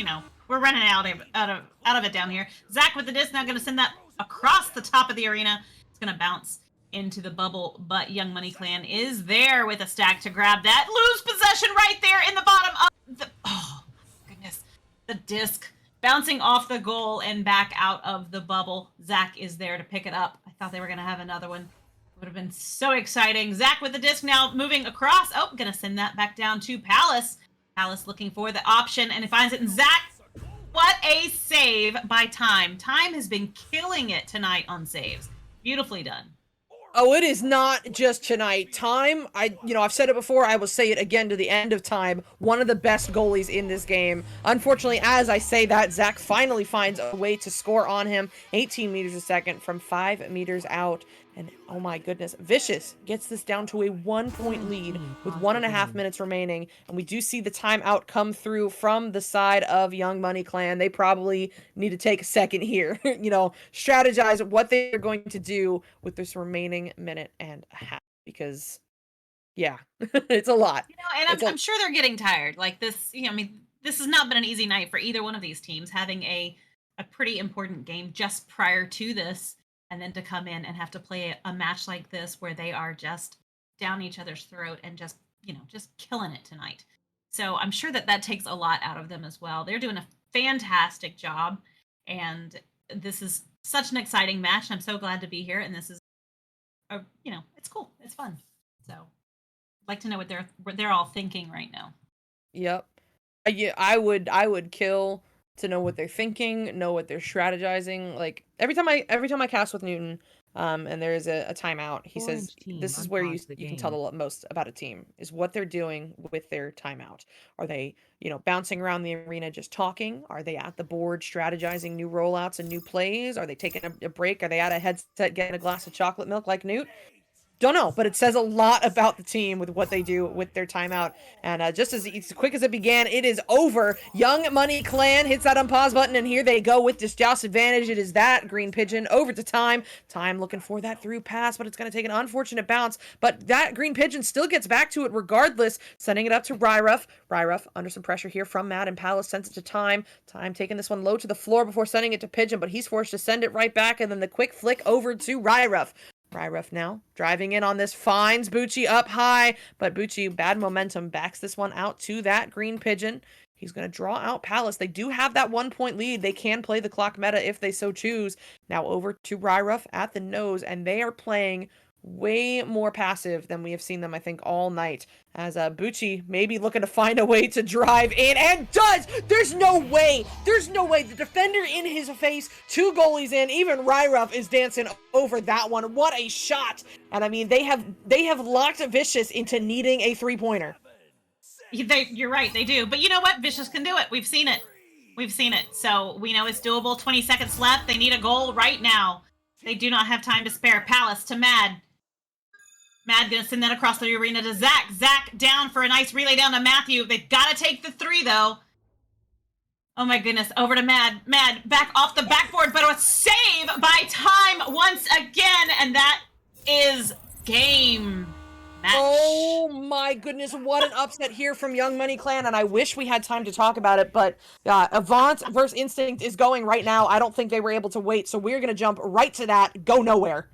we're running out of it down here. Zach with the disc, now going to send that across the top of the arena. It's going to bounce into the bubble, but Young Money Clan is there with a stack to grab that. Lose possession right there in the bottom of the... Oh, goodness. The disc bouncing off the goal and back out of the bubble. Zach is there to pick it up. I thought they were going to have another one. Would have been so exciting. Zach with the disc now moving across. Oh, going to send that back down to Palace. Palace looking for the option, and it finds it in Zach. What a save by Time. Time has been killing it tonight on saves. Beautifully done. Oh, it is not just tonight. Time, I've said it before, I will say it again to the end of time. One of the best goalies in this game. Unfortunately, as I say that, Zach finally finds a way to score on him. 18 meters a second from 5 meters out. And oh my goodness, Vicious gets this down to a 1-point lead with 1.5 minutes remaining. And we do see the timeout come through from the side of Young Money Clan. They probably need to take a second here, strategize what they're going to do with this remaining minute and a half. Because, yeah, it's a lot. And I'm sure they're getting tired. Like this, this has not been an easy night for either one of these teams, having a pretty important game just prior to this. And then to come in and have to play a match like this where they are just down each other's throat and just killing it tonight. So I'm sure that takes a lot out of them as well. They're doing a fantastic job. And this is such an exciting match. I'm so glad to be here. And this is, it's cool. It's fun. So I'd like to know what they're all thinking right now. Yep. I would kill to know what they're thinking, know what they're strategizing. Like every time I cast with Newton, and there is a timeout, he says this is where you can tell the most about a team is what they're doing with their timeout. Are they, bouncing around the arena just talking? Are they at the board strategizing new rollouts and new plays? Are they taking a break? Are they at a headset getting a glass of chocolate milk like Newt? Don't know, but it says a lot about the team with what they do with their timeout. And just as quick as it began, it is over. Young Money Clan hits that unpause button, and here they go with this Joust advantage. It is that Green Pigeon over to Time. Time looking for that through pass, but it's going to take an unfortunate bounce. But that Green Pigeon still gets back to it regardless, sending it up to Ryruff. Ryruff under some pressure here from Mad, and Palace sends it to Time. Time taking this one low to the floor before sending it to Pigeon, but he's forced to send it right back, and then the quick flick over to Ryruff. Ryruff now driving in on this, finds Bucci up high, but Bucci, bad momentum, backs this one out to that Green Pigeon. He's going to draw out Palace. They do have that 1-point lead. They can play the clock meta if they so choose. Now over to Ryruff at the nose, and they are playing way more passive than we have seen them, I think, all night. As Bucci maybe looking to find a way to drive in, and does! There's no way! There's no way! The defender in his face, 2 goalies in, even Ryruff is dancing over that one. What a shot! And I mean, they have locked Vicious into needing a 3-pointer. You're right, they do. But you know what? Vicious can do it. We've seen it. We've seen it. So we know it's doable. 20 seconds left. They need a goal right now. They do not have time to spare. Palace to Mad. Mad gonna send that across the arena to Zach. Zach down for a nice relay down to Matthew. They've got to take the 3, though. Oh, my goodness. Over to Mad. Mad back off the backboard, but a save by Time once again. And that is game match. Oh, my goodness. What an upset here from Young Money Clan. And I wish we had time to talk about it, but Avant versus Instinct is going right now. I don't think they were able to wait, so we're going to jump right to that. Go nowhere.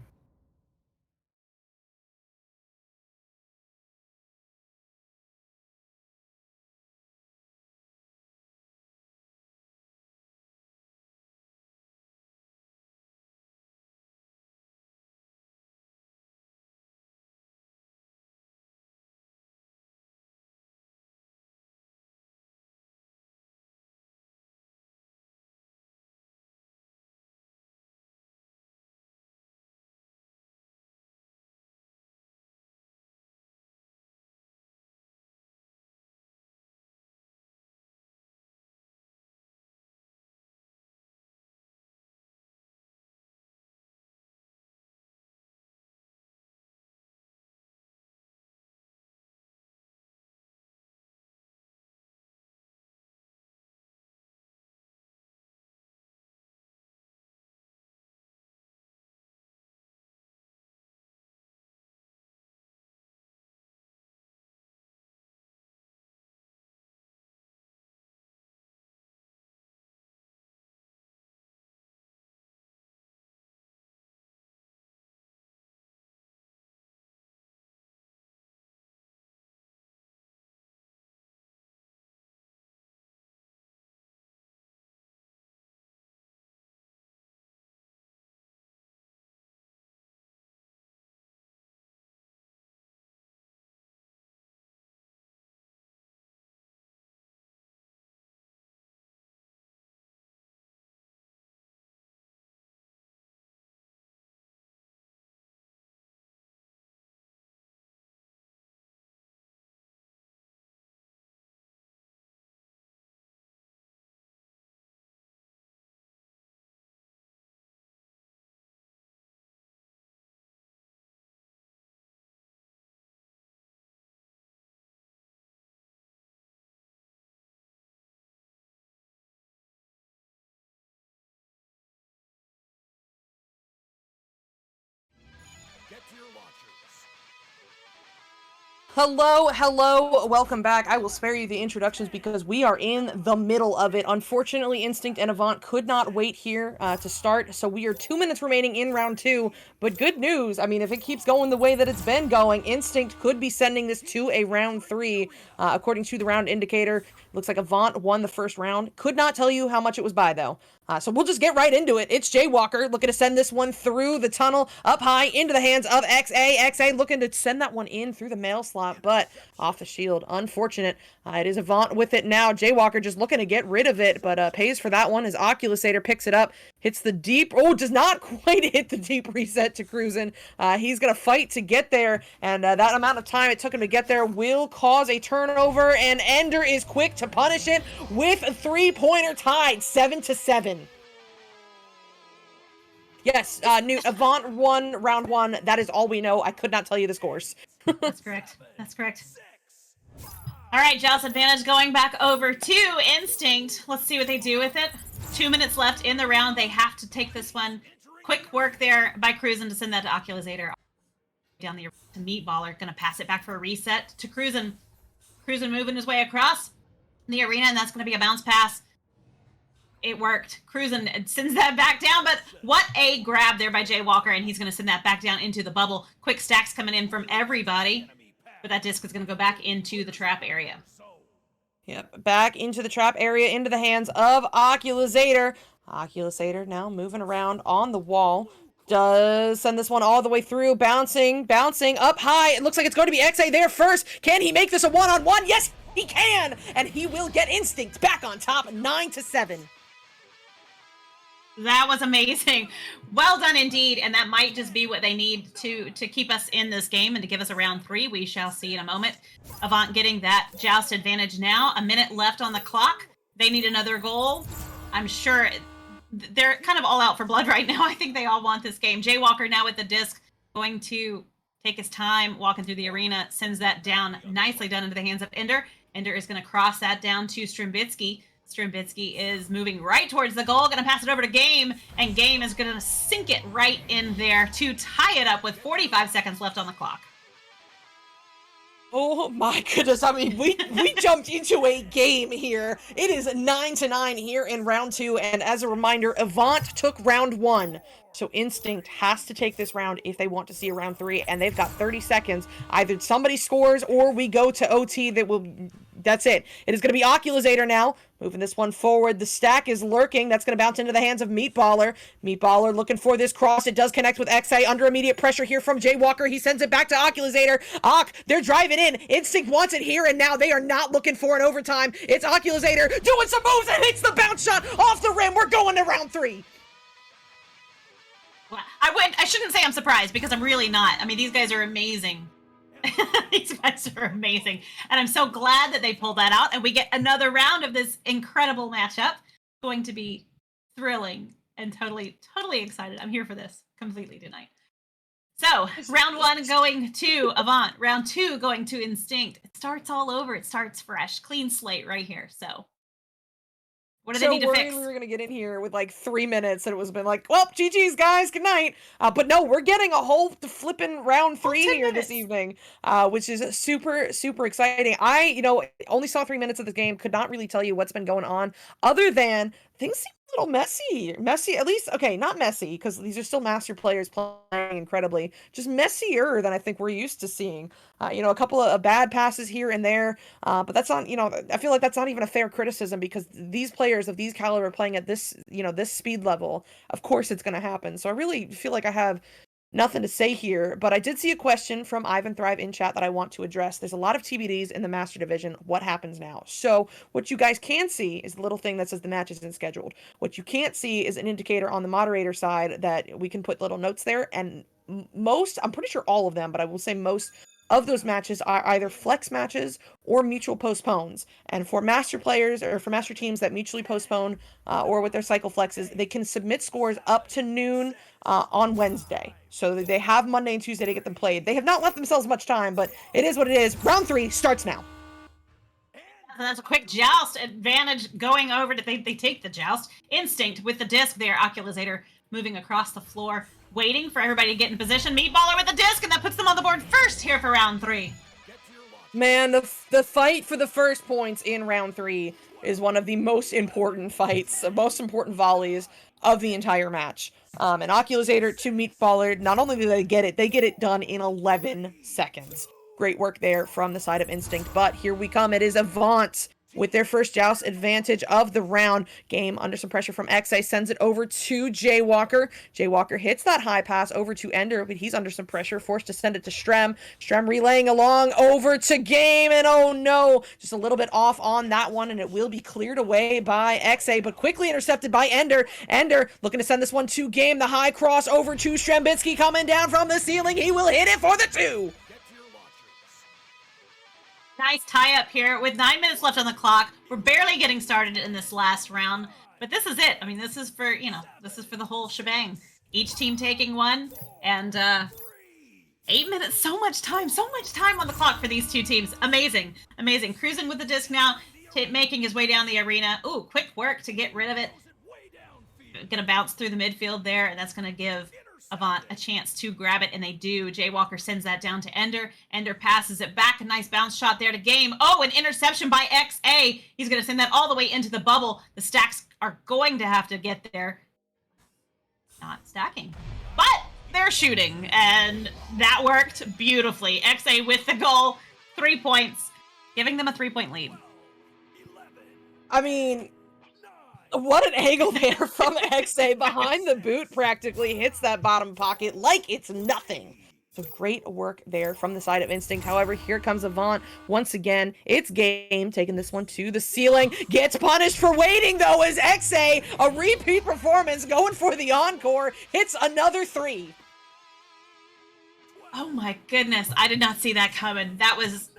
Hello, welcome back. I will spare you the introductions because we are in the middle of it. Unfortunately, Instinct and Avant could not wait here to start, so we are 2 minutes remaining in round 2. But good news, I mean, if it keeps going the way that it's been going, Instinct could be sending this to a round 3. According to the round indicator, looks like Avant won the first round. Could not tell you how much it was by, though. So we'll just get right into it. It's Jaywalker looking to send this one through the tunnel, up high into the hands of XA. XA looking to send that one in through the mail slot, but off the shield. Unfortunate. It is Avant with it now. Jaywalker just looking to get rid of it, but pays for that one as Oculusator picks it up, hits the deep. Oh, does not quite hit the deep reset to Cruisin'. He's going to fight to get there, and that amount of time it took him to get there will cause a turnover, and Ender is quick to punish it with a three-pointer tied, 7-7. Yes, Newt, Avant won round 1. That is all we know. I could not tell you the scores. That's correct. That's correct. All right, Joust advantage going back over to Instinct. Let's see what they do with it. 2 minutes left in the round. They have to take this one. Quick work there by Cruisin' to send that to Oculusator. Down the to Meatballer. Going to pass it back for a reset to Cruisin'. Cruisin' moving his way across the arena, and that's going to be a bounce pass. It worked. Cruisin' sends that back down, but what a grab there by Jaywalker, and he's going to send that back down into the bubble. Quick stacks coming in from everybody, but that disc is going to go back into the trap area. Yep, back into the trap area, into the hands of Oculusator. Oculusator now moving around on the wall. Does send this one all the way through, bouncing up high. It looks like it's going to be XA there first. Can he make this a one-on-one? Yes, he can, and he will get Instinct back on top, 9-7. That was amazing. Well done indeed, and that might just be what they need to keep us in this game and to give us a round 3. We shall see in a moment. Avant getting that Joust advantage now. A minute left on the clock. They need another goal. I'm sure they're kind of all out for blood right now. I think they all want this game. Jaywalker now with the disc, going to take his time, walking through the arena, sends that down, nicely done into the hands of Ender. Ender is going to cross that down to Strimbitsky. Strimbitsky is moving right towards the goal, going to pass it over to Game, and Game is going to sink it right in there to tie it up with 45 seconds left on the clock. Oh my goodness, I mean, we jumped into a game here. It is 9-9 here in round 2, and as a reminder, Avant took round 1. So Instinct has to take this round if they want to see a round 3, and they've got 30 seconds. Either somebody scores or we go to OT. That's it. It is going to be Oculusator now, moving this one forward. The stack is lurking. That's going to bounce into the hands of Meatballer. Meatballer looking for this cross. It does connect with XA under immediate pressure here from Jaywalker. He sends it back to Oculusator. They're driving in. Instinct wants it here and now. They are not looking for an overtime. It's Oculusator doing some moves and hits the bounce shot off the rim. We're going to round 3. Well, I shouldn't say I'm surprised, because I'm really not. I mean, these guys are amazing. These guys are amazing. And I'm so glad that they pulled that out, and we get another round of this incredible matchup. Going to be thrilling and totally excited. I'm here for this completely tonight. So, round 1 going to Avant. Round 2 going to Instinct. It starts all over. It starts fresh. Clean slate right here. So, what do they need to fix? We were going to get in here with like 3 minutes, and it was been like, well, GG's, guys, good night. But no, we're getting a whole flipping round 3 here this evening, which is super, super exciting. I only saw 3 minutes of this game, could not really tell you what's been going on, other than things seem a little messy, at least. Okay, not messy, because these are still master players playing incredibly, just messier than I think we're used to seeing. A couple of bad passes here and there, but that's not, I feel like that's not even a fair criticism, because these players of these caliber playing at this, this speed level, of course it's going to happen. So I really feel like I have nothing to say here, but I did see a question from Ivan Thrive in chat that I want to address. There's a lot of TBDs in the Master Division. What happens now? So what you guys can see is the little thing that says the match isn't scheduled. What you can't see is an indicator on the moderator side that we can put little notes there, and most, I'm pretty sure all of them, but I will say most of those matches are either flex matches or mutual postpones. And for master players, or for master teams that mutually postpone or with their cycle flexes, they can submit scores up to noon on Wednesday. So they have Monday and Tuesday to get them played. They have not left themselves much time, but it is what it is. Round 3 starts now. That's a quick Joust advantage going over to, they take the Joust. Instinct with the disc there. Oculusator moving across the floor, waiting for everybody to get in position. Meatballer with the disc, and that puts them on the board first here for round 3. Man, the fight for the first points in round 3 is one of the most important fights, the most important volleys of the entire match. And Oculusator to Meatballer, not only do they get it done in 11 seconds. Great work there from the side of Instinct, but here we come. It is Avant with their first joust advantage of the round. Game under some pressure from XA, sends it over to Jaywalker. Jaywalker hits that high pass over to Ender, but he's under some pressure, forced to send it to Strem. Strem relaying along over to Game, and oh no, just a little bit off on that one, and it will be cleared away by XA, but quickly intercepted by Ender. Ender looking to send this one to Game. The high cross over to Strembitsky coming down from the ceiling. He will hit it for the 2. Nice tie-up here with 9 minutes left on the clock. We're barely getting started in this last round, but this is it. I mean, this is for, this is for the whole shebang. Each team taking one, and 8 minutes, so much time on the clock for these two teams. Amazing, amazing. Cruising with the disc now, making his way down the arena. Ooh, quick work to get rid of it. Gonna bounce through the midfield there, and that's gonna give Avant a chance to grab it, and they do. Jaywalker sends that down to Ender. Ender passes it back. A nice bounce shot there to Game. Oh, an interception by XA. He's going to send that all the way into the bubble. The stacks are going to have to get there. Not stacking, but they're shooting, and that worked beautifully. XA with the goal. 3 points, giving them a 3-point lead. I mean, what an angle there from XA behind the boot, practically hits that bottom pocket like it's nothing. So great work there from the side of Instinct. However, here comes Avant once again. It's Game taking this one to the ceiling. Gets punished for waiting though as XA, a repeat performance, going for the encore, hits another 3. Oh my goodness, I did not see that coming. That was...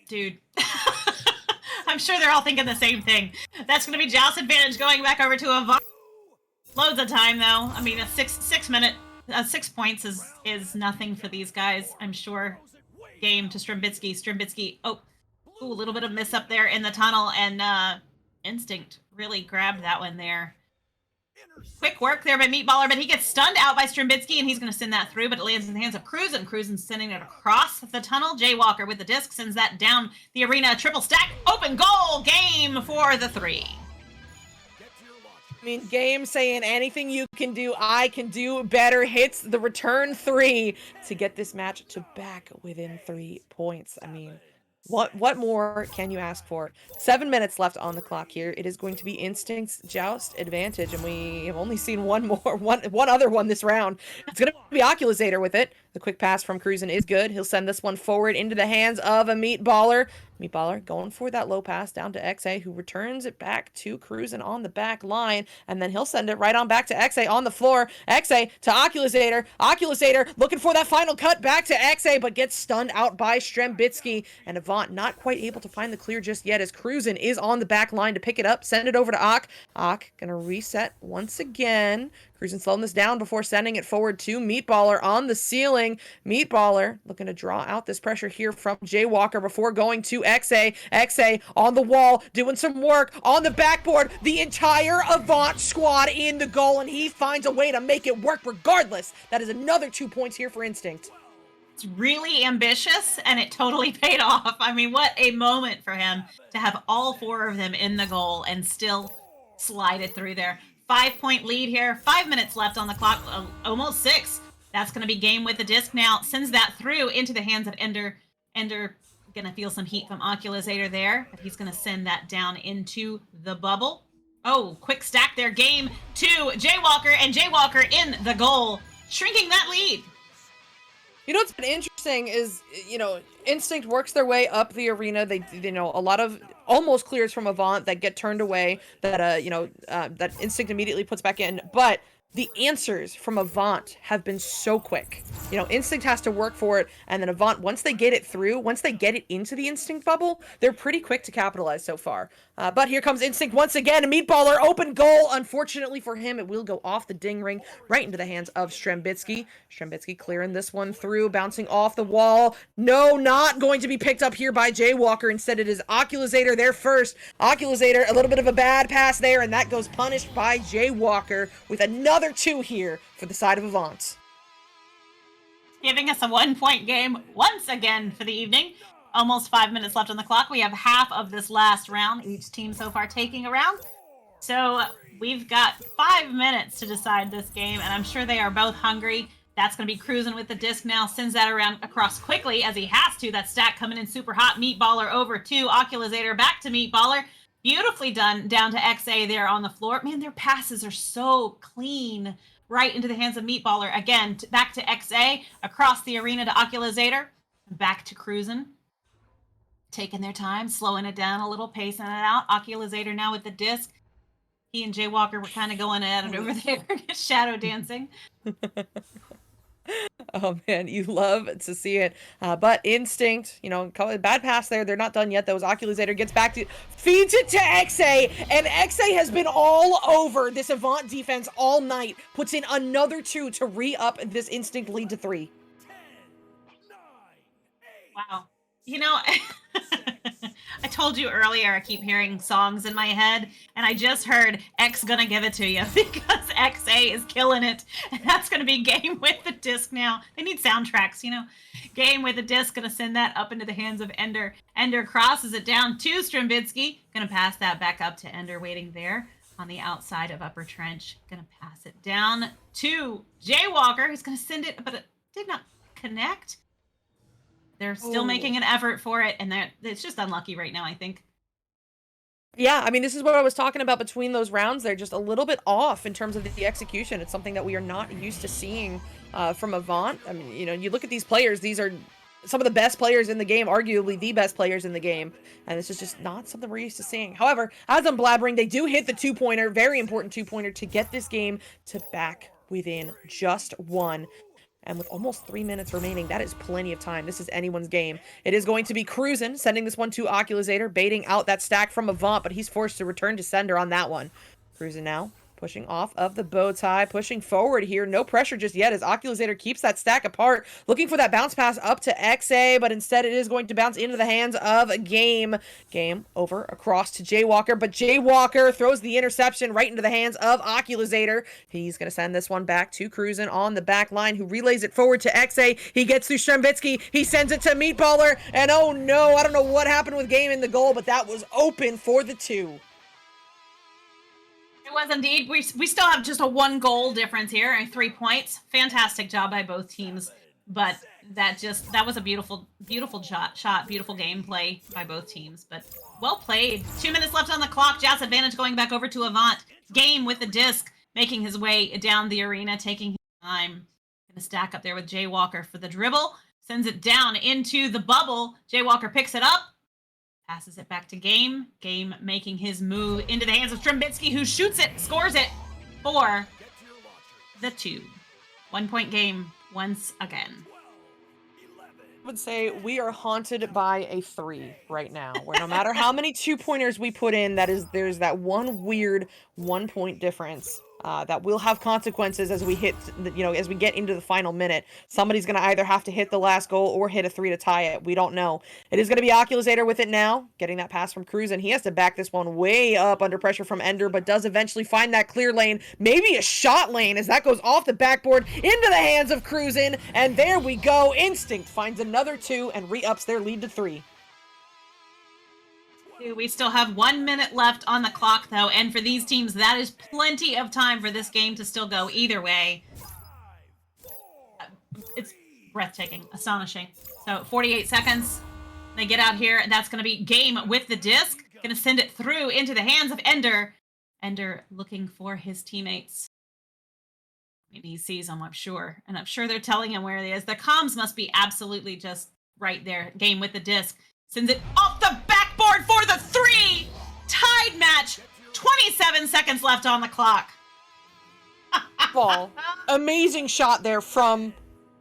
Dude. I'm sure they're all thinking the same thing. That's going to be Joust advantage going back over to Avant. Loads of time, though. I mean, a 6 points is nothing for these guys, I'm sure. Game to Strembitsky. Strembitsky, oh, ooh, a little bit of miss up there in the tunnel, and Instinct really grabbed that one there. Quick work there by Meatballer, but he gets stunned out by Strembitsky, and he's going to send that through, but it lands in the hands of Cruisin. Cruisin's sending it across the tunnel. Jaywalker with the disc sends that down the arena. Triple stack, open goal, Game for the 3. I mean, Game saying anything you can do, I can do better, hits the return 3 to get this match to back within 3 points. I mean, what more can you ask for? 7 minutes left on the clock here. It is going to be Instinct's joust advantage, and we have only seen one other one this round. It's going to be Oculusator with it. The quick pass from Cruisin is good. He'll send this one forward into the hands of a Meatballer. Meatballer going for that low pass down to XA, who returns it back to Cruisin on the back line, and then he'll send it right on back to XA on the floor. XA to Oculusator. Oculusator looking for that final cut back to XA, but gets stunned out by Strembitsky, and Avant not quite able to find the clear just yet as Cruisin is on the back line to pick it up, send it over to Ock. Ock gonna reset once again. Cruisin slowing this down before sending it forward to Meatballer on the ceiling. Meatballer looking to draw out this pressure here from Jaywalker before going to XA. XA on the wall, doing some work on the backboard. The entire Avant squad in the goal, and he finds a way to make it work regardless. That is another 2 points here for Instinct. It's really ambitious, and it totally paid off. I mean, what a moment for him to have all 4 of them in the goal and still slide it through there. 5-point lead here. 5 minutes left on the clock. Almost 6. That's going to be Game with the disc now. Sends that through into the hands of Ender. Ender going to feel some heat from Oculusator there, but he's going to send that down into the bubble. Oh, quick stack there. Game to Jaywalker, and Jaywalker in the goal, shrinking that lead. You know what's been interesting is, Instinct works their way up the arena. They a lot of almost clears from Avant that get turned away, that that Instinct immediately puts back in. But the answers from Avant have been so quick. Instinct has to work for it, and then Avant, once they get it through, once they get it into the Instinct bubble, they're pretty quick to capitalize so far. But here comes Instinct once again. A Meatballer, open goal. Unfortunately for him, it will go off the ding ring, right into the hands of Strembitsky. Strembitsky clearing this one through, bouncing off the wall. No, not going to be picked up here by Jaywalker. Instead, it is Oculusator there first. Oculusator, a little bit of a bad pass there, and that goes punished by Jaywalker with another 2 here for the side of Avant. Giving us a 1-point game once again for the evening. Almost 5 minutes left on the clock. We have half of this last round, each team so far taking a round. So we've got 5 minutes to decide this game, and I'm sure they are both hungry. That's going to be Cruising with the disc now. Sends that around across quickly as he has to. That stack coming in super hot. Meatballer over to Oculizator. Back to Meatballer. Beautifully done down to XA there on the floor. Man, their passes are so clean. Right into the hands of Meatballer. Again, back to XA. Across the arena to Oculizator. Back to Cruising. Taking their time. Slowing it down a little. Pacing it out. Oculizator now with the disc. He and Jaywalker were kind of going at it over there. Shadow dancing. Oh man, you love to see it. But Instinct, you know, bad pass there. They're not done yet. Those Oculizator gets back to, feeds it to XA, and XA has been all over this Avant defense all night. Puts in another 2 to re-up this Instinct lead to 3. Wow. You know, I told you earlier I keep hearing songs in my head, and I just heard X Gonna Give It To You because XA is killing it. And that's going to be Game with the disc now. They need soundtracks, you know. Game with the disc, going to send that up into the hands of Ender. Ender crosses it down to Strambitsky. Going to pass that back up to Ender waiting there on the outside of Upper Trench. Going to pass it down to Jaywalker, who's going to send it, but it did not connect. They're still making an effort for it, and it's just unlucky right now, I think. Yeah, I mean, this is what I was talking about between those rounds. They're just a little bit off in terms of the execution. It's something that we are not used to seeing from Avant. I mean, you know, you look at these players, these are some of the best players in the game, arguably the best players in the game, and this is just not something we're used to seeing. However, as I'm blabbering, they do hit the 2-pointer, very important 2-pointer to get this game to back within just 1. And with almost 3 minutes remaining, that is plenty of time. This is anyone's game. It is going to be Cruisin', sending this one to Oculizator, baiting out that stack from Avant, but he's forced to return to sender on that one. Cruisin' now, pushing off of the bow tie, pushing forward here. No pressure just yet as Oculizator keeps that stack apart, looking for that bounce pass up to XA, but instead it is going to bounce into the hands of Game. Game over across to Jaywalker, but Jaywalker throws the interception right into the hands of Oculizator. He's going to send this one back to Cruisin' on the back line, who relays it forward to XA. He gets through Strambitsky. He sends it to Meatballer, and oh no, I don't know what happened with Game in the goal, but that was open for the 2. It was indeed. We still have just a 1 goal difference here and 3 points. Fantastic job by both teams, but that was a beautiful shot, beautiful gameplay by both teams. But well played. 2 minutes left on the clock. Jazz advantage going back over to Avant. Game with the disc, making his way down the arena, taking his time. Gonna stack up there with Jaywalker for the dribble. Sends it down into the bubble. Jaywalker picks it up. Passes it back to Game. Game making his move into the hands of Strambitsky, who shoots it, scores it for the 2. 1-point game once again. I would say we are haunted by a 3 right now, where no matter how many 2-pointers we put in, there's that one weird 1-point difference that will have consequences as we hit, as we get into the final minute. Somebody's going to either have to hit the last goal or hit a 3 to tie it. We don't know. It is going to be Oculizator with it now, getting that pass from Cruz, and he has to back this one way up under pressure from Ender, but does eventually find that clear lane, maybe a shot lane, as that goes off the backboard into the hands of Cruzin, and there we go. Instinct finds another 2 and re-ups their lead to 3. We still have 1 minute left on the clock, though, and for these teams, that is plenty of time for this game to still go either way. It's breathtaking, astonishing. So 48 seconds. They get out here, and that's going to be Game with the disc. Going to send it through into the hands of Ender. Ender looking for his teammates. Maybe he sees them, I'm sure. And I'm sure they're telling him where he is. The comms must be absolutely just right there. Game with the disc. Sends it off the backboard for the 3! Tied match. 27 seconds left on the clock. Ball. Amazing shot there from,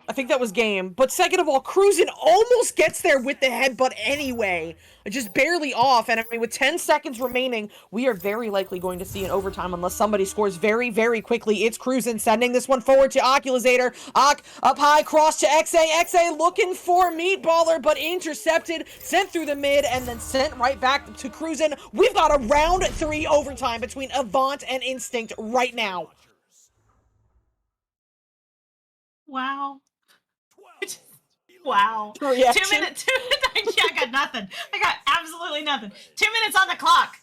I think that was Game. But second of all, Cruzin almost gets there with the headbutt anyway. Just barely off. And I mean, with 10 seconds remaining, we are very likely going to see an overtime unless somebody scores very, very quickly. It's Cruzin sending this one forward to Oculizator. Ock up high, cross to XA. XA looking for Meatballer, but intercepted, sent through the mid, and then sent right back to Cruzin. We've got a round 3 overtime between Avant and Instinct right now. Wow. Wow. 2 minutes. I got nothing. I got absolutely nothing. 2 minutes on the clock.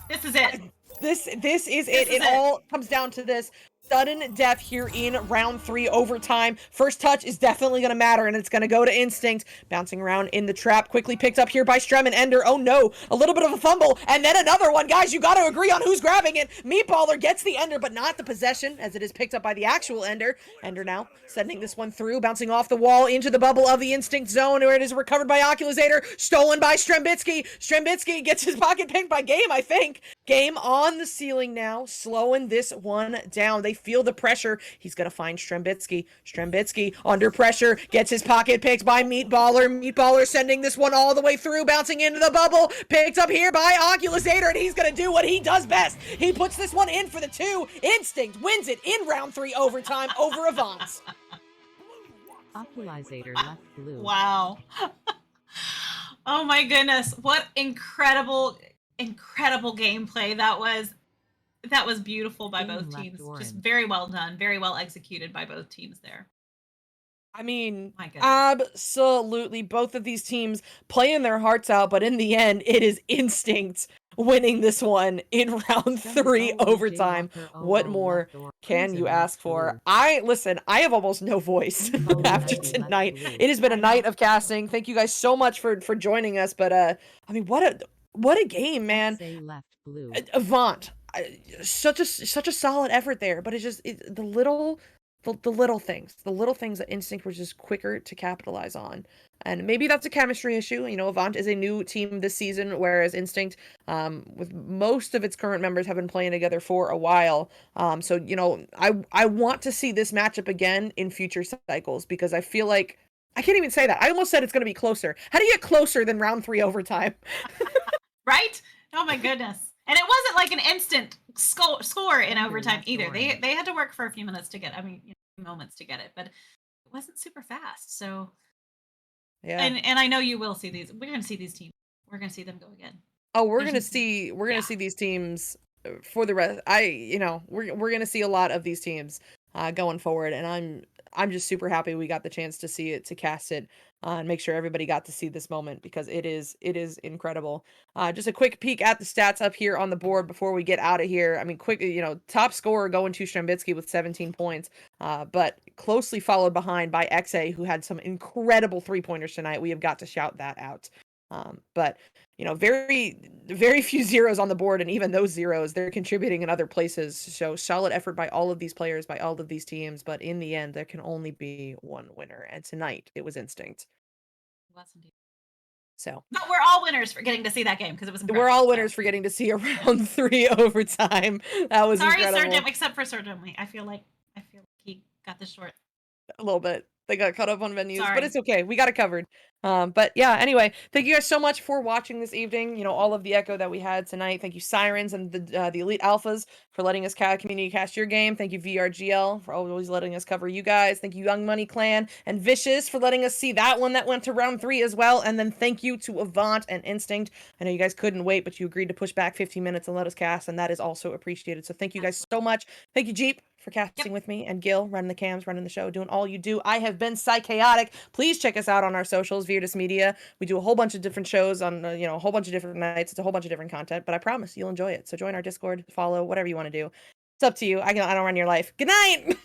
This is it. This is it. It all comes down to this. sudden death here in round 3 overtime. First touch is definitely going to matter, and it's going to go to Instinct. Bouncing around in the trap, quickly picked up here by Strem and Ender. Oh no, a little bit of a fumble, and then another one. Guys, you got to agree on who's grabbing it. Meatballer gets the Ender, but not the possession, as it is picked up by the actual Ender. Ender now sending this one through, bouncing off the wall into the bubble of the Instinct zone, where it is recovered by Oculusator, stolen by Strembitsky. Strembitsky gets his pocket picked by Game, I think. Game on the ceiling now, slowing this one down. They feel the pressure. He's going to find Strembitsky. Strembitsky under pressure, gets his pocket picked by Meatballer. Meatballer sending this one all the way through, bouncing into the bubble. Picked up here by Oculusator, and he's going to do what he does best. He puts this one in for the 2. Instinct wins it in round 3 overtime over Avant. Oculusator left blue. Wow. Oh my goodness. What incredible gameplay that was. That was beautiful by both teams. Just very well done, very well executed by both teams there. I mean, My goodness. absolutely. Both of these teams playing their hearts out, but in the end, it is Instinct winning this one in round 3 overtime. What more can you ask for? I have almost no voice after tonight. It has been a night of casting. Thank you guys so much for joining us. But I mean, what a game, man. Avant. Such a solid effort there, but it's just the little things that Instinct was just quicker to capitalize on. And maybe that's a chemistry issue. You know, Avant is a new team this season, whereas Instinct, with most of its current members, have been playing together for a while. So, you know, I want to see this matchup again in future cycles, because I feel like I can't even say that. I almost said it's going to be closer. How do you get closer than round 3 overtime? Right? Oh my goodness. And it wasn't like an instant score in overtime either. They had to work for a few minutes to get, moments to get it, but it wasn't super fast. So, yeah. And I know you will see these. We're going to see these teams. We're going to see them go again. Oh, we're going to see these teams for the rest. We're going to see a lot of these teams going forward, and I'm just super happy we got the chance to see it, to cast it, and make sure everybody got to see this moment, because it is incredible. Just a quick peek at the stats up here on the board before we get out of here. I mean, top scorer going to Strembitsky with 17 points, but closely followed behind by XA, who had some incredible 3-pointers tonight. We have got to shout that out. But you know, very, very few zeros on the board, and even those zeros, they're contributing in other places. So solid effort by all of these players, by all of these teams. But in the end, there can only be one winner, and tonight it was Instinct. So, but we're all winners for getting to see that game, because it was incredible. We're all winners for getting to see a round 3 overtime. That was incredible. Sorry, Sir except for Sir Dimley. I feel like he got this short. A little bit. They got caught up on venues, Sorry. but it's okay. We got it covered. But yeah, anyway, thank you guys so much for watching this evening. You know, all of the Echo that we had tonight. Thank you, Sirens and the Elite Alphas, for letting us community cast your game. Thank you, VRGL, for always letting us cover you guys. Thank you, Young Money Clan and Vicious, for letting us see that one that went to round 3 as well. And then thank you to Avant and Instinct. I know you guys couldn't wait, but you agreed to push back 15 minutes and let us cast, and that is also appreciated. So thank you guys so much. Thank you, Jeep, for casting with me, and Gil, running the cams, running the show, doing all you do. I have been Psychaotic. Please check us out on our socials, Virtus Media. We do a whole bunch of different shows on, a whole bunch of different nights. It's a whole bunch of different content, but I promise you'll enjoy it. So join our Discord, follow, whatever you want to do. It's up to you. I don't run your life. Good night!